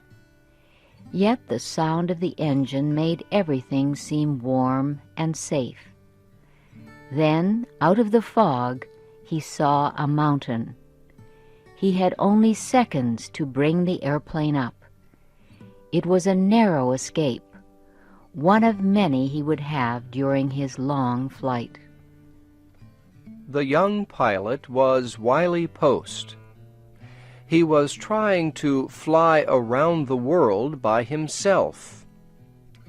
Yet the sound of the engine made everything seem warm and safe. Then, out of the fog, he saw a mountain. He had only seconds to bring the airplane up. It was a narrow escape, one of many he would have during his long flight. The young pilot was Wiley Post. He was trying to fly around the world by himself.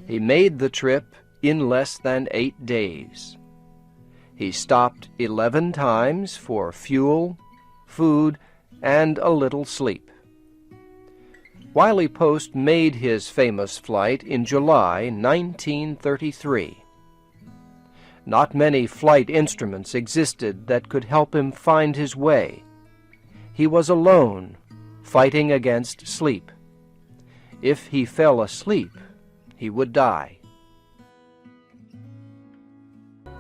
He made the trip in less than 8 days. He stopped 11 times for fuel, food, and a little sleep. Wiley Post made his famous flight in July 1933. Not many flight instruments existed that could help him find his way. He was alone, fighting against sleep. If he fell asleep, he would die.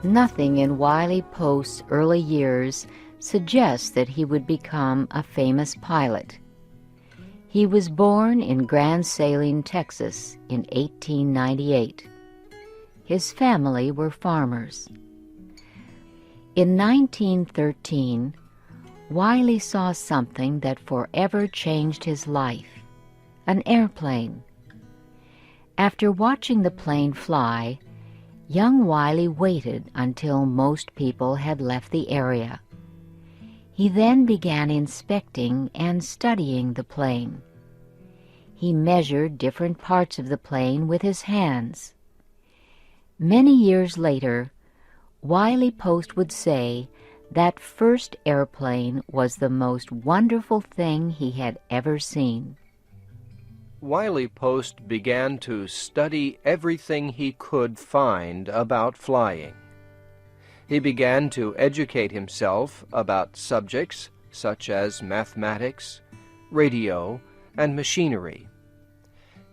Nothing in Wiley Post's early years suggests that he would become a famous pilot. He was born in Grand Saline, Texas, in 1898. His family were farmers. In 1913, Wiley saw something that forever changed his life: an airplane. After watching the plane fly, Young Wiley waited until most people had left the area. He then began inspecting and studying the plane. He measured different parts of the plane with his hands. Many years later, Wiley Post would say that first airplane was the most wonderful thing he had ever seen. Wiley Post began to study everything he could find about flying. He began to educate himself about subjects such as mathematics, radio, and machinery.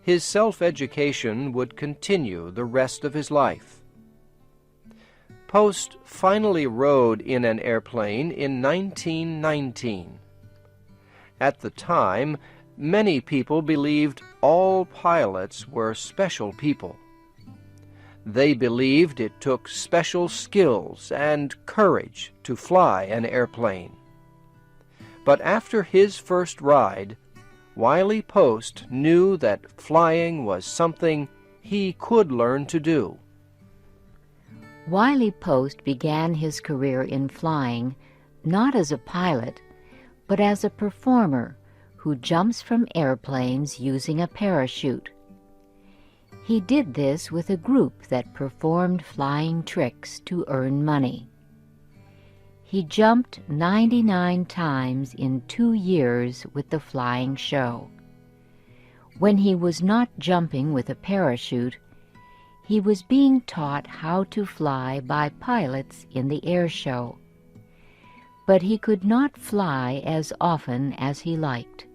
His self-education would continue the rest of his life. Post finally rode in an airplane in 1919. At the time, many people believed all pilots were special people. They believed it took special skills and courage to fly an airplane. But after his first ride, Wiley Post knew that flying was something he could learn to do. Wiley Post began his career in flying not as a pilot, but as a performer who jumps from airplanes using a parachute. He did this with a group that performed flying tricks to earn money. He jumped 99 times in 2 years with the flying show. When he was not jumping with a parachute, he was being taught how to fly by pilots in the air show. But he could not fly as often as he liked.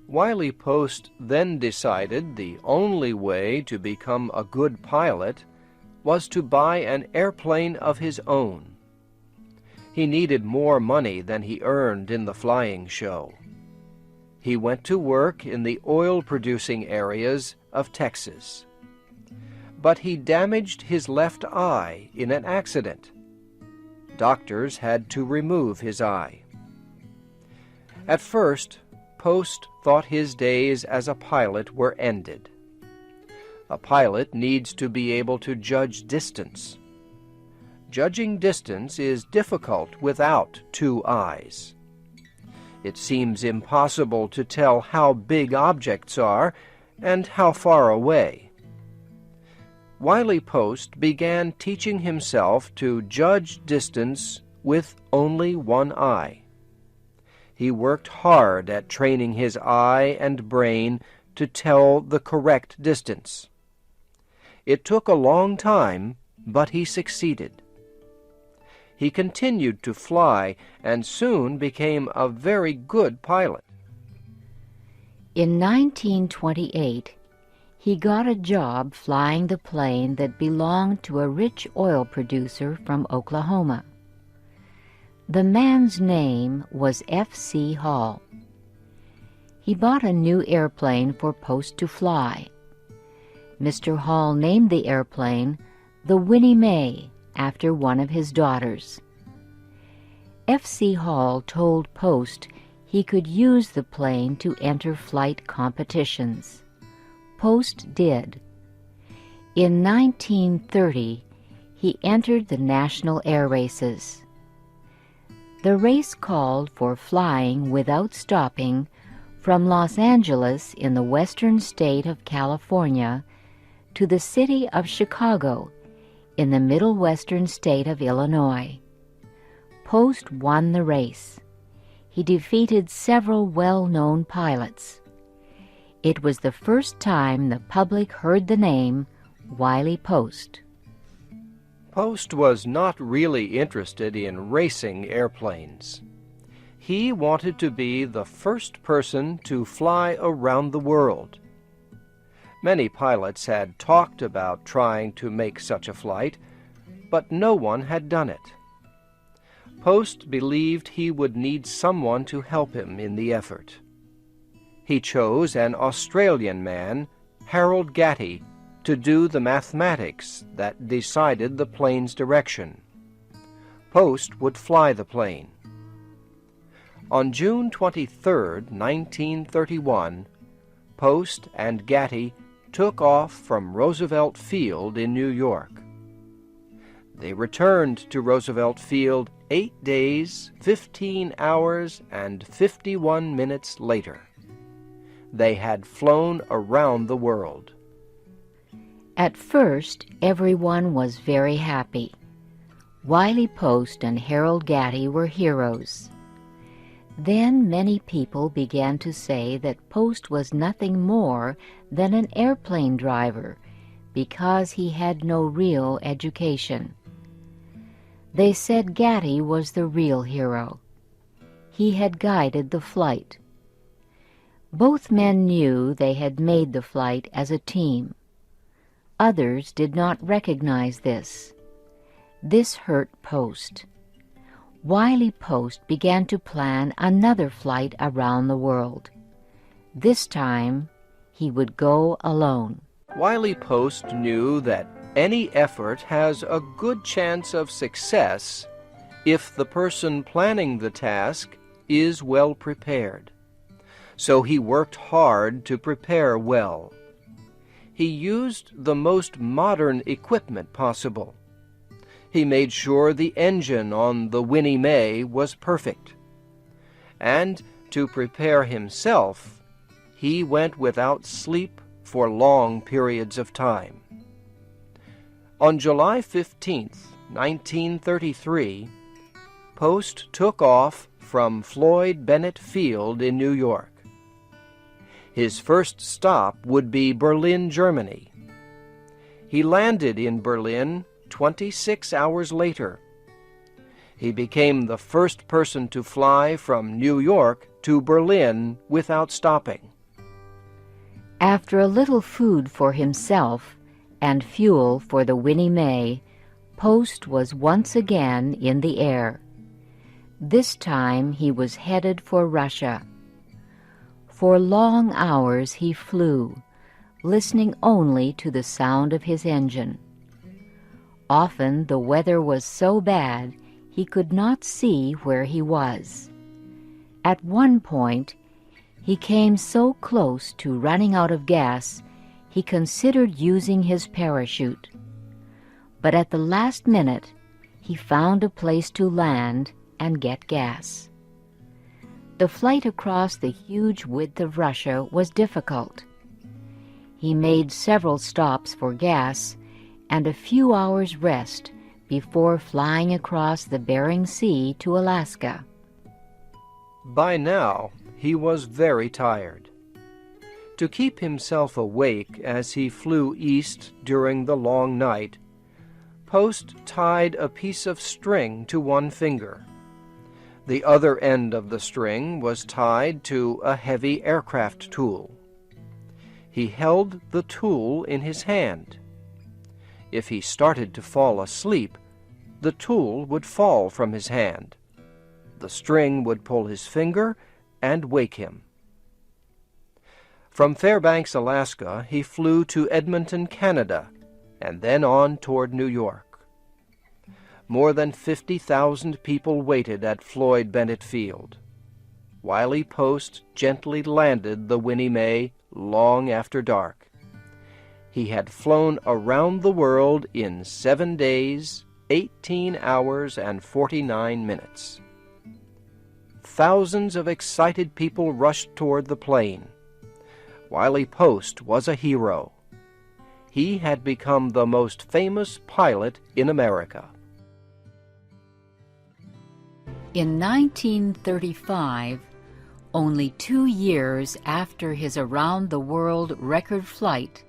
Wiley Post then decided the only way to become a good pilot was to buy an airplane of his own. He needed more money than he earned in the flying show. He went to work in the oil-producing areas of Texas. But he damaged his left eye in an accident. Doctors had to remove his eye. At first, Post thought his days as a pilot were ended. A pilot needs to be able to judge distance. Judging distance is difficult without 2 eyes. It seems impossible to tell how big objects are and how far away. Wiley Post began teaching himself to judge distance with only 1 eye. He worked hard at training his eye and brain to tell the correct distance. It took a long time, but he succeeded. He continued to fly and soon became a very good pilot. In 1928, he got a job flying the plane that belonged to a rich oil producer from Oklahoma. The man's name was F.C. Hall. He bought a new airplane for Post to fly. Mr. Hall named the airplane the Winnie Mae after one of his daughters. F.C. Hall told Post he could use the plane to enter flight competitions. Post did. In 1930, he entered the national air races. The race called for flying without stopping from Los Angeles in the western state of California to the city of Chicago in the middle western state of Illinois. Post won the race. He defeated several well-known pilots. It was the first time the public heard the name Wiley Post. Post was not really interested in racing airplanes. He wanted to be the first person to fly around the world. Many pilots had talked about trying to make such a flight, but no one had done it. Post believed he would need someone to help him in the effort. He chose an Australian man, Harold Gatty, to do the mathematics that decided the plane's direction. Post would fly the plane. On June 23, 1931, Post and Gatty took off from Roosevelt Field in New York. They returned to Roosevelt Field 8 days, 15 hours, and 51 minutes later. They had flown around the world. At first, everyone was very happy. Wiley Post and Harold Gatty were heroes. Then many people began to say that Post was nothing more than an airplane driver because he had no real education. They said Gatty was the real hero. He had guided the flight. Both men knew they had made the flight as a team. Others did not recognize this. This hurt Post. Wiley Post began to plan another flight around the world. This time, he would go alone. Wiley Post knew that any effort has a good chance of success if the person planning the task is well prepared. So he worked hard to prepare well. He used the most modern equipment possible. He made sure the engine on the Winnie Mae was perfect. And to prepare himself, he went without sleep for long periods of time. On July 15th, 1933, Post took off from Floyd Bennett Field in New York. His first stop would be Berlin, Germany. He landed in Berlin 26 hours later. He became the first person to fly from New York to Berlin without stopping. After a little food for himself and fuel for the Winnie Mae, Post was once again in the air. This time he was headed for Russia. For long hours he flew, listening only to the sound of his engine. Often the weather was so bad he could not see where he was. At one point, he came so close to running out of gas, he considered using his parachute. But at the last minute, he found a place to land and get gas. The flight across the huge width of Russia was difficult. He made several stops for gas and a few hours' rest before flying across the Bering Sea to Alaska. By now, he was very tired. To keep himself awake as he flew east during the long night, Post tied a piece of string to one finger. The other end of the string was tied to a heavy aircraft tool. He held the tool in his hand. If he started to fall asleep, the tool would fall from his hand. The string would pull his finger and wake him. From Fairbanks, Alaska, he flew to Edmonton, Canada, and then on toward New York. More than 50,000 people waited at Floyd Bennett Field. Wiley Post gently landed the Winnie Mae long after dark. He had flown around the world in 7 days, 18 hours, and 49 minutes. Thousands of excited people rushed toward the plane. Wiley Post was a hero. He had become the most famous pilot in America. In 1935, only 2 years after his around-the-world record flight,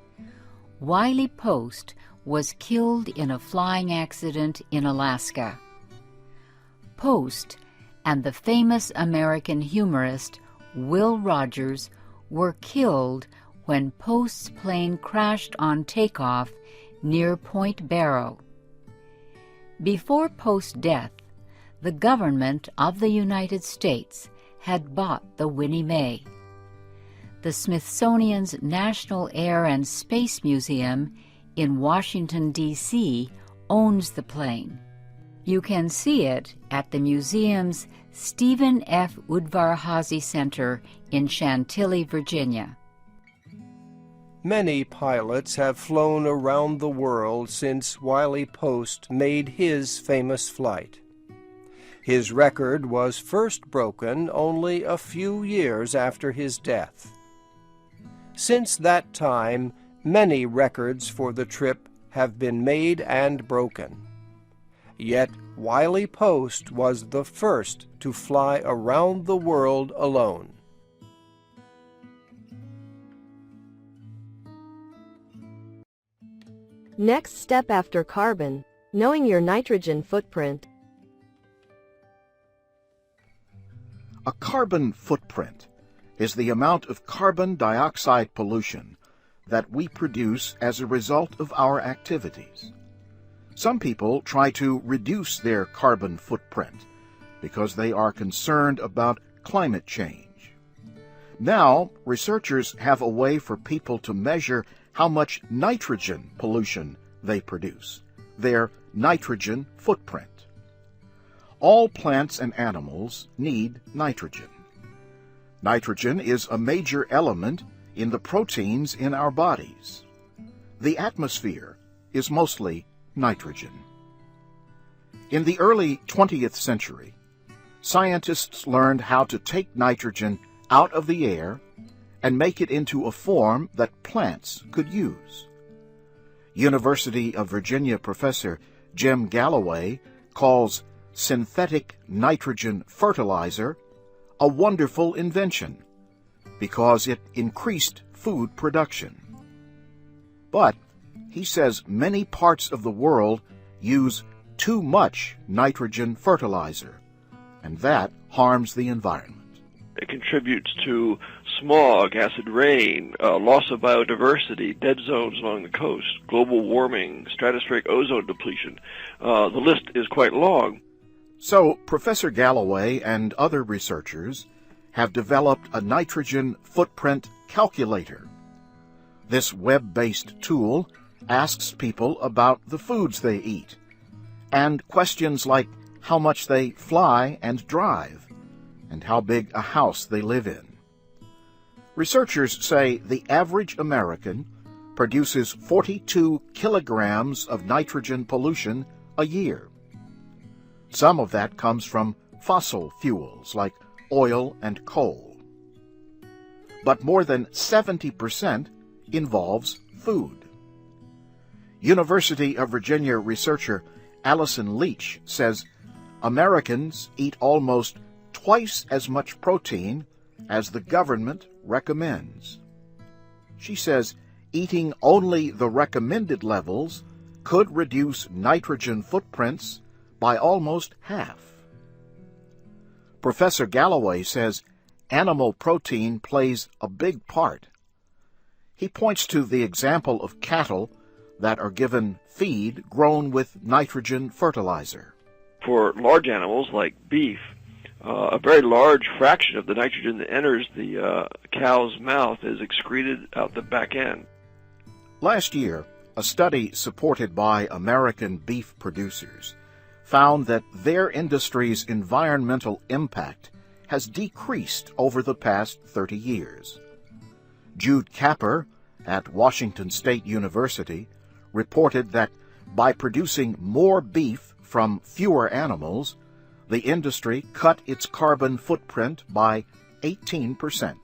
Wiley Post was killed in a flying accident in Alaska. Post and the famous American humorist Will Rogers were killed when Post's plane crashed on takeoff near Point Barrow. Before Post's death, the government of the United States had bought the Winnie Mae. The Smithsonian's National Air and Space Museum in Washington, D.C. owns the plane. You can see it at the museum's Stephen F. Udvar-Hazy Center in Chantilly, Virginia. Many pilots have flown around the world since Wiley Post made his famous flight. His record was first broken only a few years after his death. Since that time, many records for the trip have been made and broken. Yet Wiley Post was the first to fly around the world alone. Next step after carbon, knowing your nitrogen footprint. A carbon footprint is the amount of carbon dioxide pollution that we produce as a result of our activities. Some people try to reduce their carbon footprint because they are concerned about climate change. Now, researchers have a way for people to measure how much nitrogen pollution they produce, their nitrogen footprint. All plants and animals need nitrogen. Nitrogen is a major element in the proteins in our bodies. The atmosphere is mostly nitrogen. In the early 20th century, scientists learned how to take nitrogen out of the air and make it into a form that plants could use. University of Virginia professor Jim Galloway calls synthetic nitrogen fertilizer a wonderful invention because it increased food production. But he says many parts of the world use too much nitrogen fertilizer, and that harms the environment. It contributes to smog, acid rain, loss of biodiversity, dead zones along the coast, global warming, stratospheric ozone depletion. The list is quite long. So, Professor Galloway and other researchers have developed a nitrogen footprint calculator. This web-based tool asks people about the foods they eat, and questions like how much they fly and drive, and how big a house they live in. Researchers say the average American produces 42 kilograms of nitrogen pollution a year. Some of that comes from fossil fuels like oil and coal. But more than 70% involves food. University of Virginia researcher Allison Leach says Americans eat almost twice as much protein as the government recommends. She says eating only the recommended levels could reduce nitrogen footprints by almost half. Professor Galloway says animal protein plays a big part. He points to the example of cattle that are given feed grown with nitrogen fertilizer. For large animals like beef, a very large fraction of the nitrogen that enters the cow's mouth is excreted out the back end. Last year, a study supported by American beef producers found that their industry's environmental impact has decreased over the past 30 years. Jude Capper at Washington State University reported that by producing more beef from fewer animals, the industry cut its carbon footprint by 18%.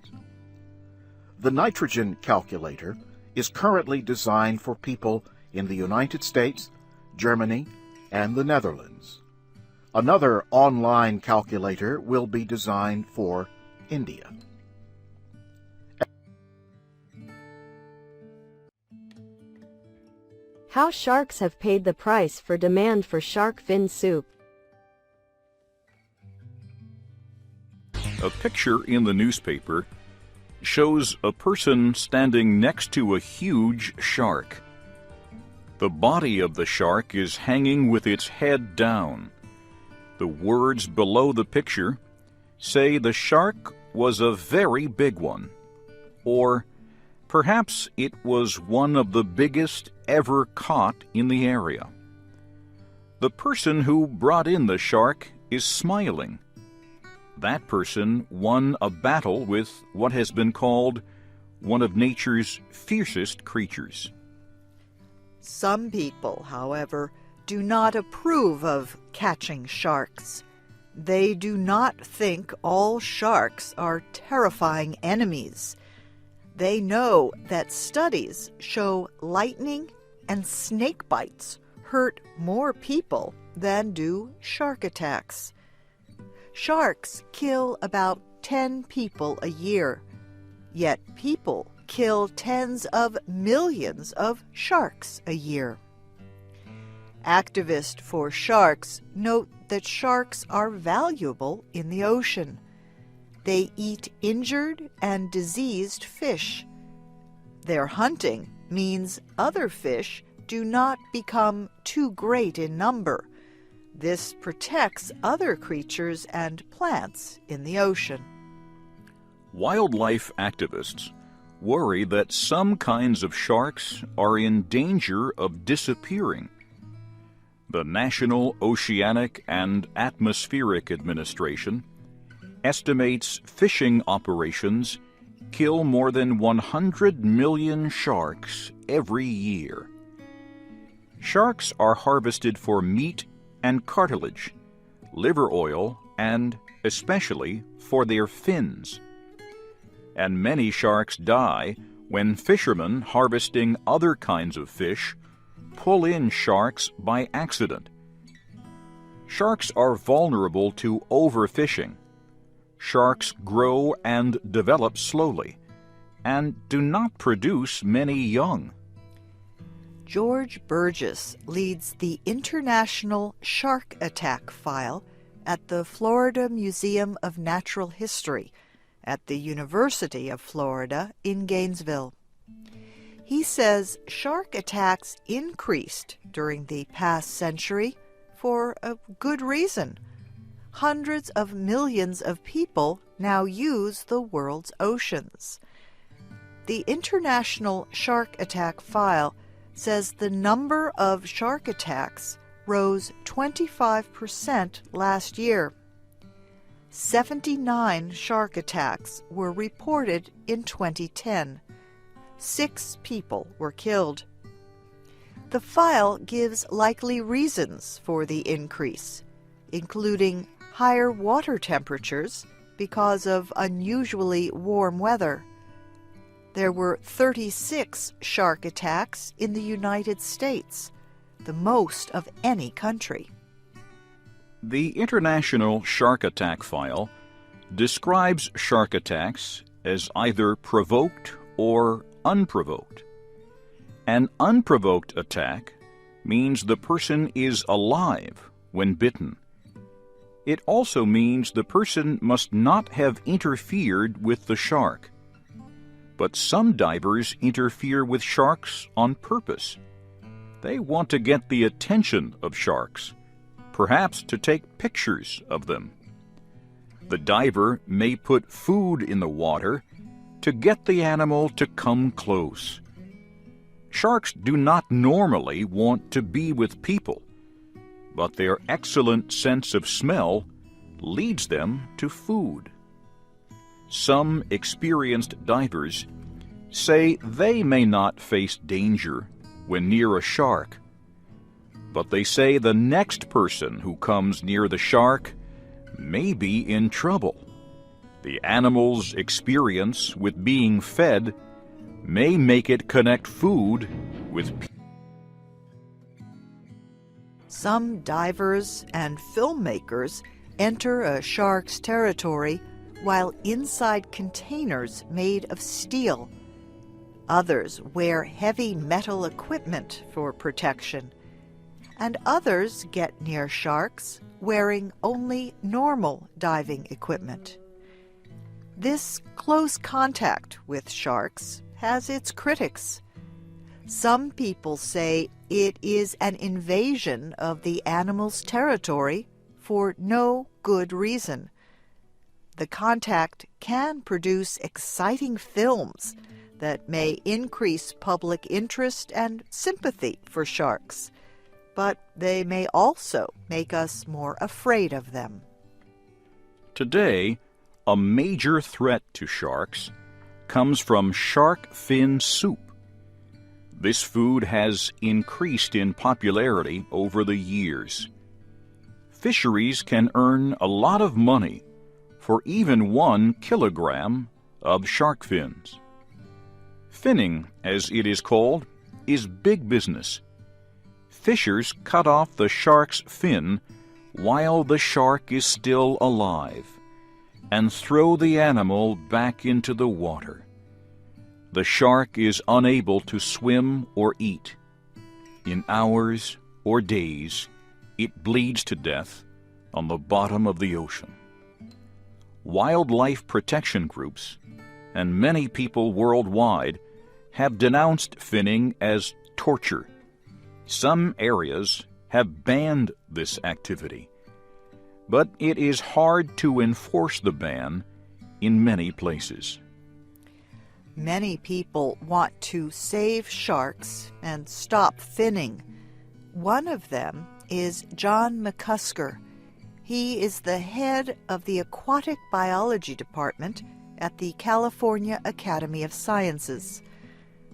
The nitrogen calculator is currently designed for people in the United States, Germany, and the Netherlands. Another online calculator will be designed for India. How sharks have paid the price for demand for shark fin soup. A picture in the newspaper shows a person standing next to a huge shark. The body of the shark is hanging with its head down. The words below the picture say the shark was a very big one, or perhaps it was one of the biggest ever caught in the area. The person who brought in the shark is smiling. That person won a battle with what has been called one of nature's fiercest creatures. Some people, however, do not approve of catching sharks. They do not think all sharks are terrifying enemies. They know that studies show lightning and snake bites hurt more people than do shark attacks. Sharks kill about 10 people a year, yet people kill tens of millions of sharks a year. Activists for sharks note that sharks are valuable in the ocean. They eat injured and diseased fish. Their hunting means other fish do not become too great in number. This protects other creatures and plants in the ocean. Wildlife activists worry that some kinds of sharks are in danger of disappearing. The National Oceanic and Atmospheric Administration estimates fishing operations kill more than 100 million sharks every year. Sharks are harvested for meat and cartilage, liver oil, and especially for their fins. And many sharks die when fishermen harvesting other kinds of fish pull in sharks by accident. Sharks are vulnerable to overfishing. Sharks grow and develop slowly and do not produce many young. George Burgess leads the International Shark Attack File at the Florida Museum of Natural History at the University of Florida in Gainesville. He says shark attacks increased during the past century for a good reason. Hundreds of millions of people now use the world's oceans. The International Shark Attack File says the number of shark attacks rose 25% last year. 79 shark attacks were reported in 2010. 6 people were killed. The file gives likely reasons for the increase, including higher water temperatures because of unusually warm weather. There were 36 shark attacks in the United States, the most of any country. The International Shark Attack File describes shark attacks as either provoked or unprovoked. An unprovoked attack means the person is alive when bitten. It also means the person must not have interfered with the shark. But some divers interfere with sharks on purpose. They want to get the attention of sharks, perhaps to take pictures of them. The diver may put food in the water to get the animal to come close. Sharks do not normally want to be with people, but their excellent sense of smell leads them to food. Some experienced divers say they may not face danger when near a shark, but they say the next person who comes near the shark may be in trouble. The animal's experience with being fed may make it connect food with people. Some divers and filmmakers enter a shark's territory while inside containers made of steel. Others wear heavy metal equipment for protection, and others get near sharks wearing only normal diving equipment. This close contact with sharks has its critics. Some people say it is an invasion of the animal's territory for no good reason. The contact can produce exciting films that may increase public interest and sympathy for sharks, but they may also make us more afraid of them. Today, a major threat to sharks comes from shark fin soup. This food has increased in popularity over the years. Fisheries can earn a lot of money for even 1 kilogram of shark fins. Finning, as it is called, is big business. Fishers cut off the shark's fin while the shark is still alive and throw the animal back into the water. The shark is unable to swim or eat. In hours or days, it bleeds to death on the bottom of the ocean. Wildlife protection groups and many people worldwide have denounced finning as torture. Some areas have banned this activity, but it is hard to enforce the ban in many places. Many people want to save sharks and stop finning. One of them is John McCusker. He is the head of the Aquatic Biology Department at the California Academy of Sciences.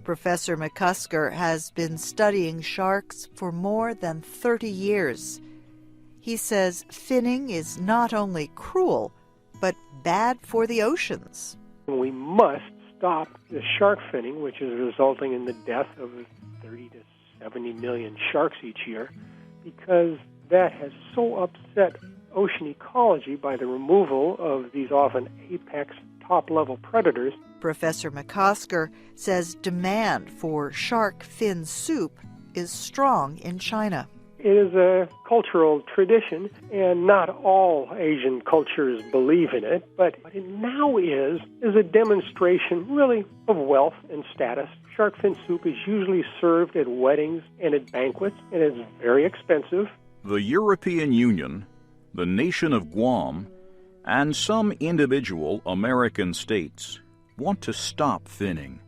Professor McCusker has been studying sharks for more than 30 years. He says finning is not only cruel, but bad for the oceans. We must stop the shark finning, which is resulting in the death of 30 to 70 million sharks each year, because that has so upset ocean ecology by the removal of these often apex top-level predators. Professor McCusker says demand for shark fin soup is strong in China. It is a cultural tradition, and not all Asian cultures believe in it, but what it now is a demonstration, really, of wealth and status. Shark fin soup is usually served at weddings and at banquets, and it's very expensive. The European Union, the nation of Guam, and some individual American states want to stop finning.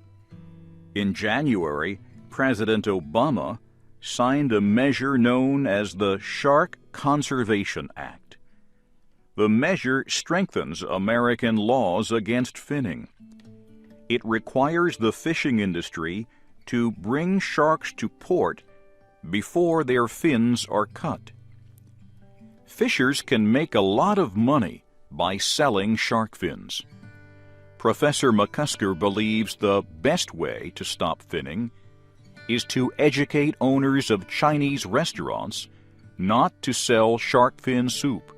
In January, President Obama signed a measure known as the Shark Conservation Act. The measure strengthens American laws against finning. It requires the fishing industry to bring sharks to port before their fins are cut. Fishers can make a lot of money by selling shark fins. Professor McCusker believes the best way to stop finning is to educate owners of Chinese restaurants not to sell shark fin soup.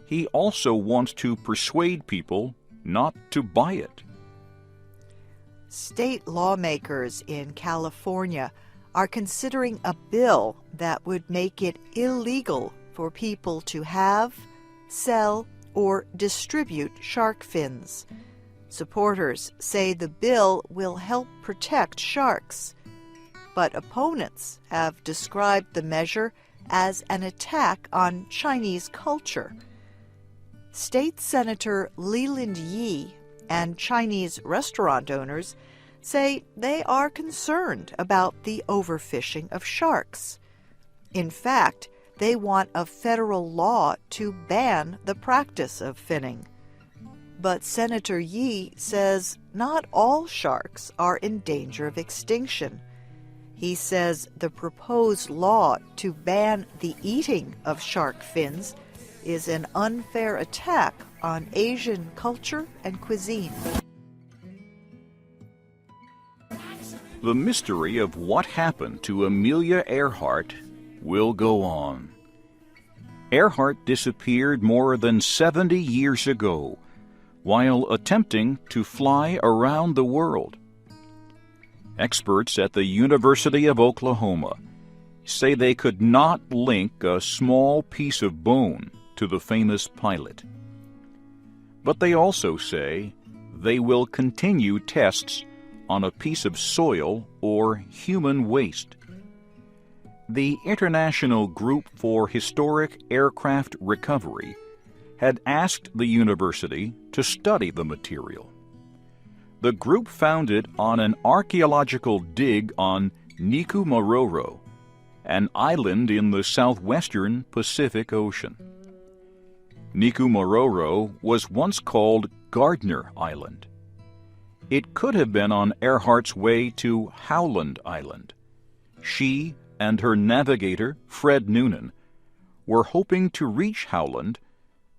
He also wants to persuade people not to buy it. State lawmakers in California are considering a bill that would make it illegal for people to have, sell, or distribute shark fins. Supporters say the bill will help protect sharks, but opponents have described the measure as an attack on Chinese culture. State Senator Leland Yee and Chinese restaurant owners say they are concerned about the overfishing of sharks. In fact, they want a federal law to ban the practice of finning. But Senator Yee says not all sharks are in danger of extinction. He says the proposed law to ban the eating of shark fins is an unfair attack on Asian culture and cuisine. The mystery of what happened to Amelia Earhart will go on. Earhart disappeared more than 70 years ago while attempting to fly around the world. Experts at the University of Oklahoma say they could not link a small piece of bone to the famous pilot. But they also say they will continue tests on a piece of soil or human waste. The International Group for Historic Aircraft Recovery had asked the university to study the material. The group found it on an archaeological dig on Nikumaroro, an island in the southwestern Pacific Ocean. Nikumaroro was once called Gardner Island. It could have been on Earhart's way to Howland Island. She and her navigator, Fred Noonan, were hoping to reach Howland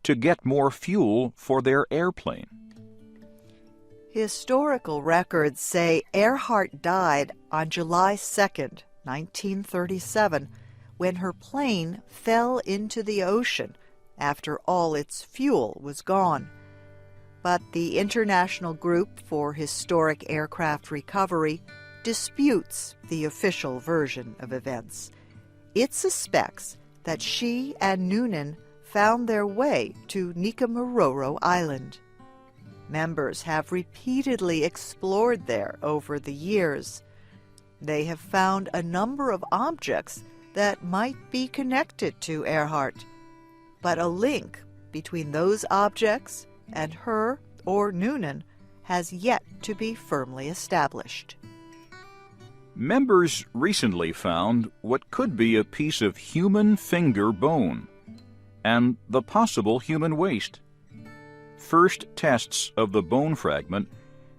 to get more fuel for their airplane. Historical records say Earhart died on July 2nd, 1937, when her plane fell into the ocean after all its fuel was gone. But the International Group for Historic Aircraft Recovery disputes the official version of events. It suspects that she and Noonan found their way to Nikamaroro Island. Members have repeatedly explored there over the years. They have found a number of objects that might be connected to Earhart, but a link between those objects and her or Noonan has yet to be firmly established. Members recently found what could be a piece of human finger bone and the possible human waist. First tests of the bone fragment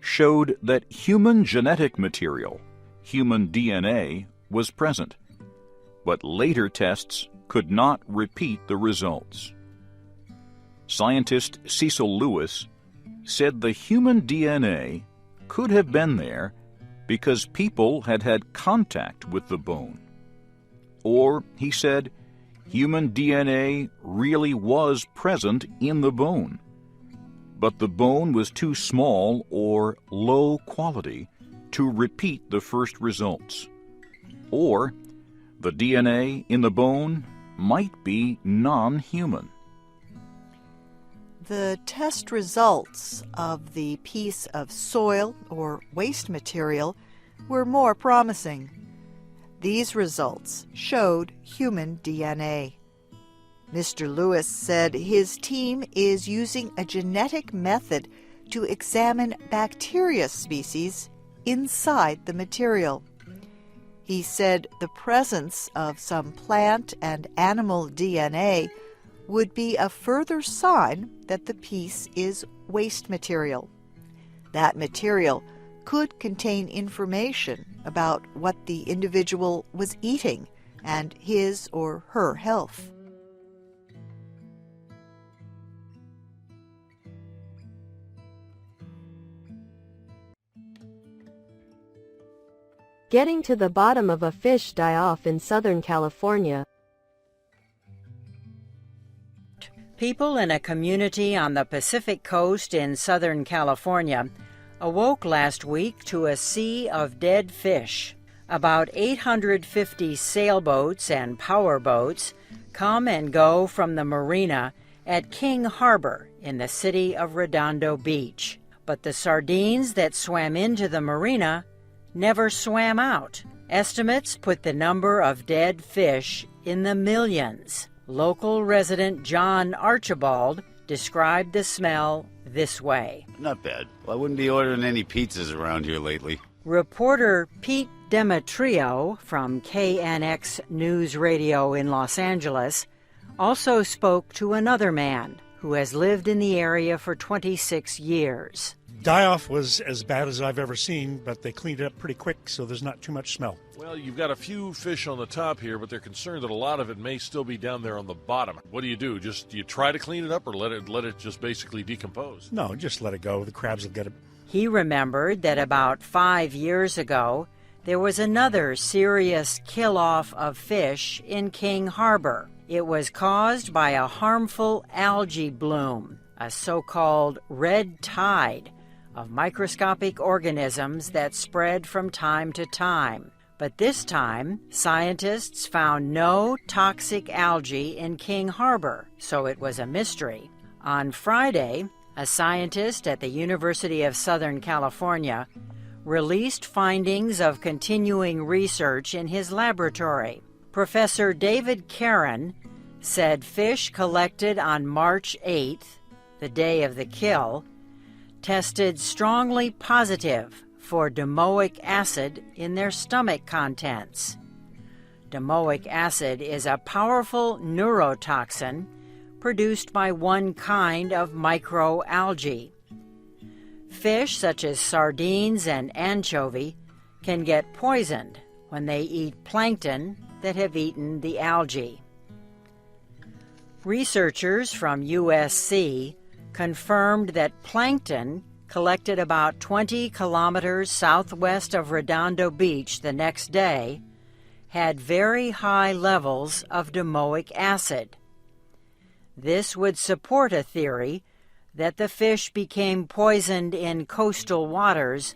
showed that human genetic material, human DNA, was present, but later tests could not repeat the results. Scientist Cecil Lewis said the human DNA could have been there because people had had contact with the bone. Or, he said, human DNA really was present in the bone, but the bone was too small or low quality to repeat the first results. Or, the DNA in the bone might be non-human. The test results of the piece of soil or waste material were more promising. These results showed human DNA. Mr. Lewis said his team is using a genetic method to examine bacteria species inside the material. He said the presence of some plant and animal DNA would be a further sign that the piece is waste material. That material could contain information about what the individual was eating and his or her health. Getting to the bottom of a fish die-off in Southern California. People in a community on the Pacific coast in Southern California awoke last week to a sea of dead fish. About 850 sailboats and powerboats come and go from the marina at King Harbor in the city of Redondo Beach. But the sardines that swam into the marina never swam out. Estimates put the number of dead fish in the millions. Local resident John Archibald described the smell this way. Not bad. Well, I wouldn't be ordering any pizzas around here lately. Reporter Pete Demetrio from KNX News Radio in Los Angeles also spoke to another man who has lived in the area for 26 years. Die-off was as bad as I've ever seen, but they cleaned it up pretty quick, so there's not too much smell. Well, you've got a few fish on the top here, but they're concerned that a lot of it may still be down there on the bottom. What do? Do you try to clean it up, or let it just basically decompose? No, just let it go. The crabs will get it. He remembered that about 5 years ago, there was another serious kill-off of fish in King Harbor. It was caused by a harmful algae bloom, a so-called red tide of microscopic organisms that spread from time to time. But this time, scientists found no toxic algae in King Harbor, so it was a mystery. On Friday, a scientist at the University of Southern California released findings of continuing research in his laboratory. Professor David Caron said fish collected on March 8th, the day of the kill, tested strongly positive for domoic acid in their stomach contents. Domoic acid is a powerful neurotoxin produced by one kind of microalgae. Fish such as sardines and anchovy can get poisoned when they eat plankton that have eaten the algae. Researchers from USC confirmed that plankton collected about 20 kilometers southwest of Redondo Beach the next day had very high levels of domoic acid. This would support a theory that the fish became poisoned in coastal waters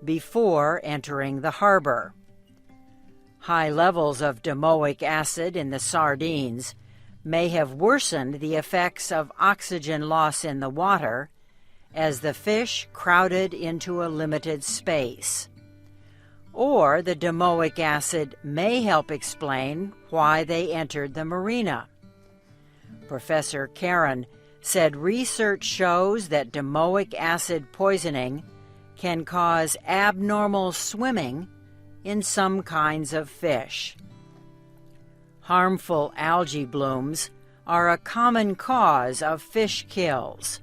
before entering the harbor. High levels of domoic acid in the sardines may have worsened the effects of oxygen loss in the water as the fish crowded into a limited space. Or the domoic acid may help explain why they entered the marina. Professor Karen said research shows that domoic acid poisoning can cause abnormal swimming in some kinds of fish. Harmful algae blooms are a common cause of fish kills.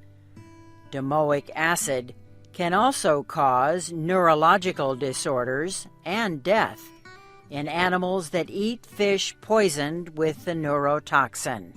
Domoic acid can also cause neurological disorders and death in animals that eat fish poisoned with the neurotoxin.